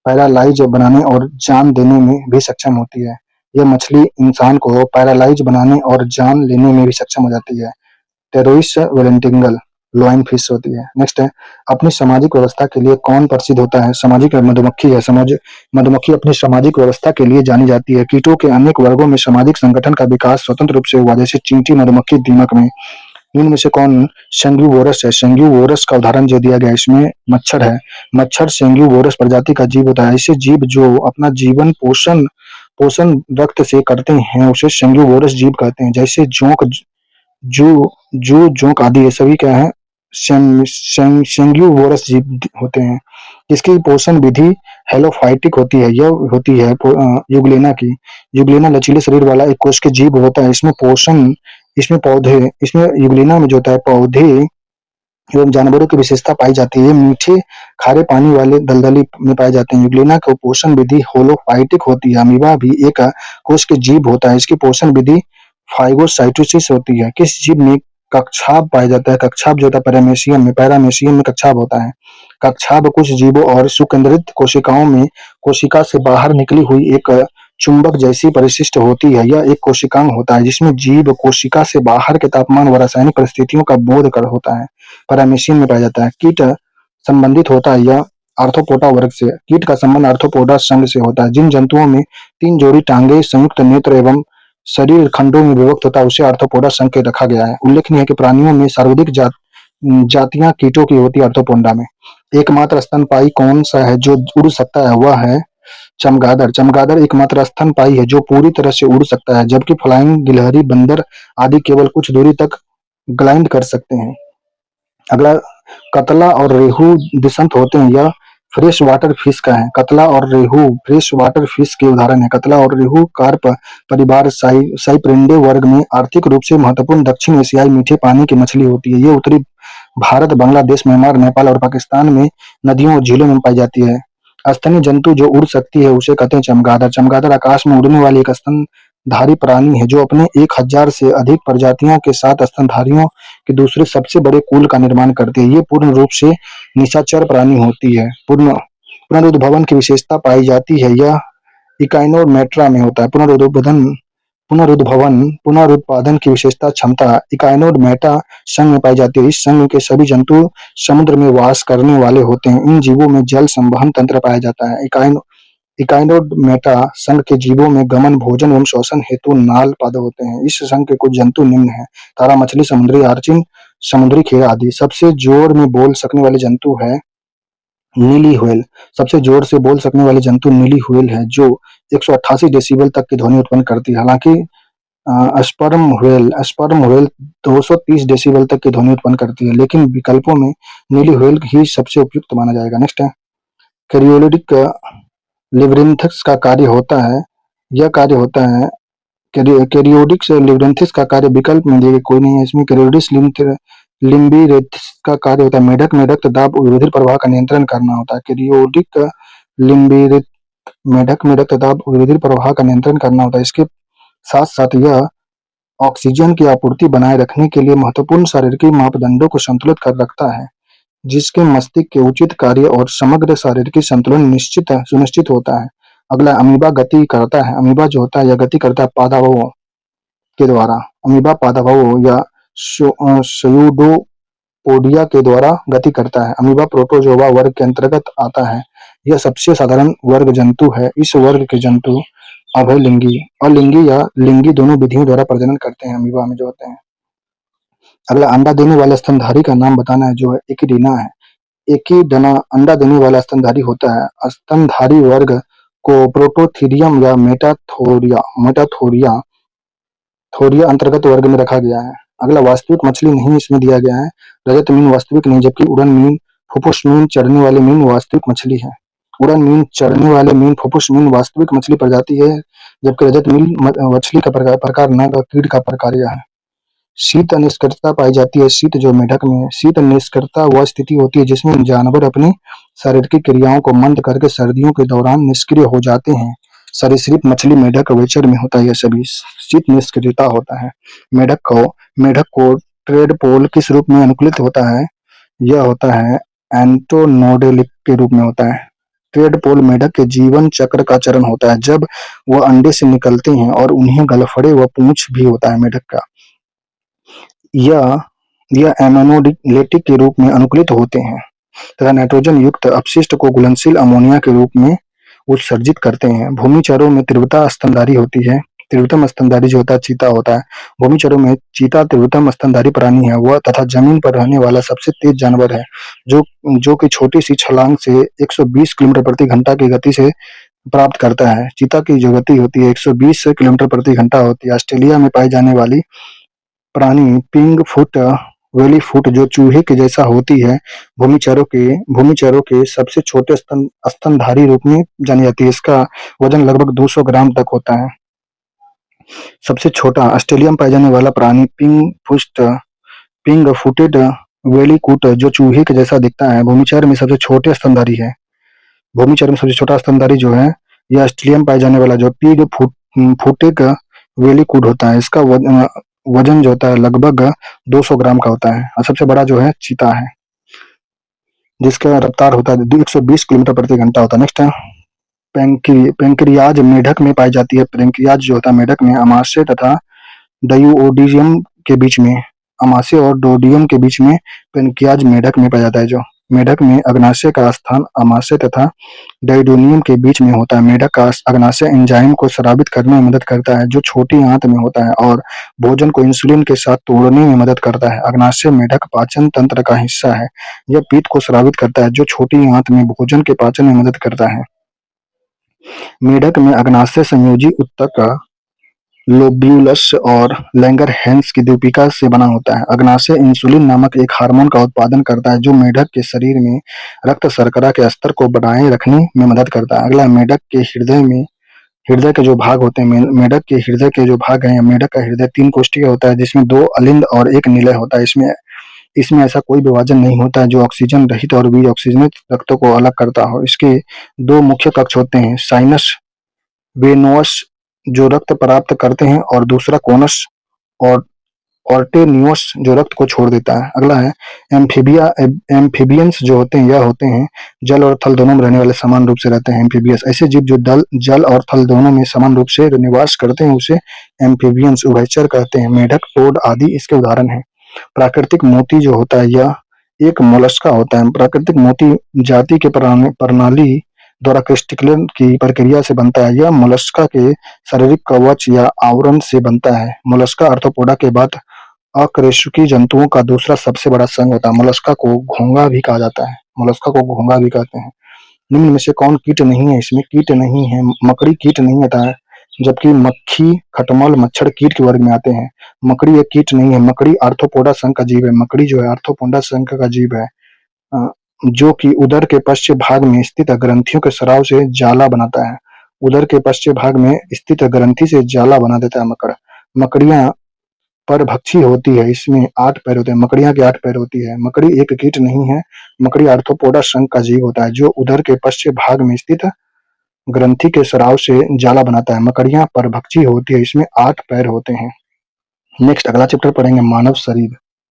पैरालाइज बनाने और जान देने में भी सक्षम होती है। यह मछली इंसान को पैरालाइज बनाने और जान लेने में भी सक्षम हो जाती है। टेरोइस वेलेंटिंगल लॉयन फिश होती है। नेक्स्ट है, अपनी सामाजिक व्यवस्था के लिए कौन प्रसिद्ध होता है? सामाजिक मधुमक्खी है। मधुमक्खी अपनी सामाजिक व्यवस्था के लिए जानी जाती है। कीटों के अनेक वर्गों में सामाजिक संगठन का विकास स्वतंत्र रूप से हुआ, जैसे चींटी, मधुमक्खी, दीमक में। इनमें से कौन सेंग्यूवोरस है? सेंग्यूवोरस का उदाहरण जो दिया गया है इसमें मच्छर है। मच्छर सेंग्यूवोरस प्रजाति का जीव होता है। ऐसे जीव जो अपना जीवन पोषण रक्त से करते हैं उसे सेंग्यूवोरस जीव कहते हैं। जैसे जू जू जोंक आदि ये सभी क्या है, सेंग्यूवोरस जीव होते हैं। इसकी पोषण विधि हेलोफाइटिक होती है। यह होती है यूग्लेना की। यूग्लेना लचीले शरीर वाला एक कोश के जीव होता है। इसमें यूग्लेना में जो होता है पौधे एवं जानवरों की विशेषता पाई जाती है। ये मीठे खारे पानी वाले दलदली में पाए जाते हैं। यूग्लेना की पोषण विधि होलोफाइटिक होती है। अमीबा भी एक कोश के जीव होता है। इसकी पोषण विधि फाइगोसाइटोसिस होती है। किस जीव में कक्षाभ पाया जाता है? कक्षाभ जो होता है पैरामेशियम में कक्षाभ होता है। कक्षाभ कुछ जीवों और सुकेंद्रित कोशिकाओं में कोशिका से बाहर निकली हुई एक चुंबक जैसी परिशिष्ट होती है। यह एक कोशिकांग होता है जिसमें जीव कोशिका से बाहर के तापमान व रासायनिक परिस्थितियों का बोध कर होता है। पैरामीशियम में पाया जाता है। कीट संबंधित होता है। यह आर्थ्रोपोडा वर्ग से। कीट का संबंध आर्थ्रोपोडा संघ से होता है। जिन जंतुओं में 3 जोड़ी टांगे, संयुक्त नेत्र एवं शरीर खंडों में विभक्त होता है उसे आर्थ्रोपोडा संघ के रखा गया है। उल्लेखनीय है कि प्राणियों में सर्वाधिक जातियां कीटों की होती है आर्थ्रोपोडा में। एकमात्र स्तनपायी कौन सा है जो उड़ सकता है? वह है चमगादड़। चमगादड़ एकमात्र स्तनपायी है जो पूरी तरह से उड़ सकता है, जबकि फ्लाइंग गिलहरी, बंदर आदि केवल कुछ दूरी तक ग्लाइड कर सकते हैं। अगला, कतला और रेहू दिसंत होते हैं। यह फ्रेश वाटर फिश का है। कतला और रेहू फ्रेश वाटर फिश के उदाहरण है। कतला और रेहू कार्प परिवार साइप्रिनिडे वर्ग में आर्थिक रूप से महत्वपूर्ण दक्षिण एशियाई मीठे पानी की मछली होती है। ये उत्तरी भारत, बांग्लादेश, म्यांमार, नेपाल और पाकिस्तान में नदियों और झीलों में पाई जाती है। स्तन्य जंतु जो उड़ सकती है उसे कहते हैं चमगादड़। चमगादड़ आकाश में उड़ने वाली एक स्तनधारी प्राणी है जो अपने 1000 से अधिक प्रजातियों के साथ स्तनधारियों के दूसरे सबसे बड़े कुल का निर्माण करती है। ये पूर्ण रूप से निशाचर प्राणी होती है। पुनरुद्भवन की विशेषता पाई जाती है। यह इकाइनोमेट्रा में होता है। पुनरुत्पादन की विशेषता क्षमता इकाइनोमेटा संघ में पाई जाती है। इस संघ के सभी जंतु समुद्र में वास करने वाले होते हैं। इन जीवों में जल संवहन तंत्र पाया जाता है। इकाइनोमेटा संघ के जीवों में गमन, भोजन एवं श्वसन हेतु नाल पाद होते हैं। इस संघ के कुछ जंतु निम्न हैं: तारा मछली, समुद्री अर्चिन, समुद्री खीरा आदि। सबसे जोर में बोल सकने वाले जंतु है नीली व्हेल। सबसे जोर से बोल सकने वाले जंतु नीली व्हेल है जो 188 डेसिबल तक की ध्वनि उत्पन्न करती है। हालांकि स्पर्म व्हेल 230 डेसिबल तक की ध्वनि उत्पन्न करती है, लेकिन विकल्पों में नीली व्हेल ही सबसे उपयुक्त माना जाएगा। नेक्स्ट है, कैरियोलिडिक लिवरिंथस का कार्य होता है। यह कार्य होता है कैरियोडिक्स लिवरेंथिस का कार्य विकल्प में दिए कोई नहीं है इसमें। कैरियोडिस लिम्बिरेथिस का कार्य होता है मेढक में रक्त दाब और रुधिर प्रवाह का नियंत्रण करना होता है। कैरियोडिक लिम्बिरेथ मेढक में रक्त दाब और रुधिर प्रवाह का नियंत्रण करना होता है। इसके साथ साथ यह ऑक्सीजन की आपूर्ति बनाए रखने के लिए महत्वपूर्ण शारीरिक मापदंडों को संतुलित कर रखता है, जिसके मस्तिष्क के उचित कार्य और समग्र शारीरिक संतुलन सुनिश्चित होता है। अगला, अमीबा गति करता है। अमीबा जो होता है यह गति करता है पादपों के द्वारा। अमीबा पादपों या स्यूडोपोडिया के द्वारा गति करता है। अमीबा प्रोटोजोआ वर्ग के अंतर्गत आता है। यह सबसे साधारण वर्ग जंतु है। इस वर्ग के जंतु अलिंगी या लिंगी दोनों विधियों द्वारा प्रजनन करते हैं अमीबा में जो होते हैं। अगला, अंडा देने वाले स्तनधारी का नाम बताना है जो है एकिडना है। एकिडना अंडा देने वाला स्तनधारी होता है। स्तनधारी वर्ग को प्रोटोथीरियम या मेटाथोरिया थोरिया अंतर्गत वर्ग में रखा गया है। अगला, वास्तविक मछली नहीं इसमें दिया गया है। रजत मीन वास्तविक नहीं, जबकि उड़न मीन, फुफ्फुस मीन, चढ़ने वाले मीन वास्तविक मछली है। उड़न मीन, चढ़ने वाले मीन, फुफ्फुस मीन वास्तविक मछली प्रजाति है, जबकि रजत मीन मछली का प्रकार न कीट का प्रकार है। शीत निष्क्रियता पाई जाती है। शीत जो मेढक में है। शीत निष्क्रियता वह स्थिति होती है जिसमें जानवर अपनी शारीरिक क्रियाओं को मंद करके सर्दियों के दौरान निष्क्रिय हो जाते हैं। सरीसृप, मछली, मेढक, उभयचर में होता है यह सभी शीत निष्क्रियता होता है। मेढक को ट्रेडपोल किस रूप में अनुकूलित होता है? यह होता है एंटोनोडेलिक के रूप में होता है। ट्रेडपोल मेढक के जीवन चक्र का चरण होता है जब वह अंडे से निकलते हैं और उन्हें गलफड़े व पूंछ भी होता है मेढक का। यह एमोनोलेटिक के रूप में अनुकूलित होते हैं तथा नाइट्रोजन युक्त अपशिष्ट को घुलनशील अमोनिया के रूप में उत्सर्जित करते हैं। भूमिचरों में तीव्रता स्तनधारी होती है। तीव्रतम स्तनधारी जो होता है चीता होता है। भूमिचरों में चीता तीव्रतम स्तनधारी प्राणी है। वह तथा जमीन पर रहने वाला सबसे तेज जानवर है जो कि छोटी सी छलांग से 120 किलोमीटर प्रति घंटा की गति से प्राप्त करता है। चीता की जो गति होती है 120 किलोमीटर प्रति घंटा होती है। ऑस्ट्रेलिया में पाई जाने वाली प्राणी पिंग फुट वेली फुट जो चूहे के जैसा होती है, भूमिचरों के सबसे छोटे स्तनधारी रूप में जानी जाती है। इसका वजन लगभग 200 ग्राम तक होता है। सबसे छोटा ऑस्ट्रेलिया में पाया जाने वाला प्राणी पिंग फुटेड वेलिकुट जो चूहे के जैसा दिखता है, भूमिचर में सबसे छोटे स्तनधारी है। भूमिचर में सबसे छोटा स्तनधारी जो है, यह ऑस्ट्रेलिया में पाया जाने वाला जो फुटेड वेलिकुट होता है। इसका वजन जो होता है लगभग 200 ग्राम का होता है। और सबसे बड़ा जो है चीता है, जिसका रफ्तार होता है 120 किलोमीटर प्रति घंटा होता है। नेक्स्ट है पेंक्रियाज मेढक में पाई जाती है। पेंक्रियाज जो होता है मेढक में अमाशय तथा डायोडियम के बीच में, अमाशय और डोडियम के बीच में पेनकियाज मेढक में पाया जाता है। जो मेढक में अग्नाशय का स्थान अमाशय तथा डायोडियम के बीच में होता है। मेढक का अग्नाशय एंजाइम को स्रावित करने में मदद करता है जो छोटी आंत में होता है और भोजन को इंसुलिन के साथ तोड़ने में मदद करता है। अग्नाशय मेढक पाचन तंत्र का हिस्सा है। यह पित्त को स्रावित करता है जो छोटी आंत में भोजन के पाचन में मदद करता है। मेढक में अग्नाशय संयोजी ऊतक लोब्यूलस और लैंगरहैंस की दीपिका से बना होता है। अग्नाशय इंसुलिन नामक एक हार्मोन का उत्पादन करता है जो मेढक के शरीर में रक्त शर्करा के स्तर को बनाए रखने में मदद करता है। अगला मेढक के हृदय के जो भाग होते हैं, मेढक के हृदय के जो भाग हैं, मेढक का हृदय 3 कोशिका होता है जिसमें 2 अलिंद और 1 निलय होता है। इसमें ऐसा कोई विभाजन नहीं होता है जो ऑक्सीजन रहित और बी ऑक्सीजनित रक्तों को अलग करता हो। इसके 2 मुख्य कक्ष होते हैं, साइनस वेनोस जो रक्त प्राप्त करते हैं और दूसरा कोनस और ऑर्टेनियोस जो रक्त को छोड़ देता है। अगला है एम्फीबियंस जो होते हैं, यह होते हैं जल और थल दोनों में रहने वाले, समान रूप से रहते हैं। एम्फीबियस ऐसे जीव जो जल और थल दोनों में समान रूप से निवास करते हैं उसे एम्फीबियंस उभयचर कहते हैं। मेढक, टोड आदि इसके उदाहरण हैं। प्राकृतिक मोती जो होता है, यह एक मोलस्का होता है। प्राकृतिक मोती जाति के प्रणाली द्वारा क्रिस्टलीकरण की प्रक्रिया से बनता है। यह मोलस्का के शारीरिक कवच या आवरण से बनता है। मोलस्का आर्थ्रोपोडा के बाद अकशेरुकी जंतुओं का दूसरा सबसे बड़ा संघ होता है। मोलस्का को घोंगा भी कहा जाता है। मोलस्का को घोंगा भी कहते हैं। निम्न में से कौन कीट नहीं है? इसमें कीट नहीं है, मकड़ी कीट नहीं आता है, जबकि मक्खी, खटमल, मच्छर कीट के वर्ग में आते हैं। मकड़ी एक कीट नहीं है। मकड़ी आर्थ्रोपोडा संघ का जीव है। मकड़ी जो है आर्थ्रोपोडा संघ का जीव है, जो कि उदर के पश्च भाग में स्थित ग्रंथियों के स्राव से जाला बनाता है। उदर के पश्च भाग में स्थित ग्रंथि से जाला बना देता है मकड़। मकड़ियां परभक्षी होती है। इसमें 8 पैर होते हैं। मकड़ियां के 8 पैर होती है। मकड़ी एक कीट नहीं है। मकड़ी आर्थ्रोपोडा संघ का जीव होता है जो उदर के पश्च भाग में स्थित ग्रंथि के स्राव से जाला बनाता है। मकड़ियां परभक्षी होती है। इसमें 8 पैर होते हैं। नेक्स्ट अगला चैप्टर पढ़ेंगे मानव शरीर।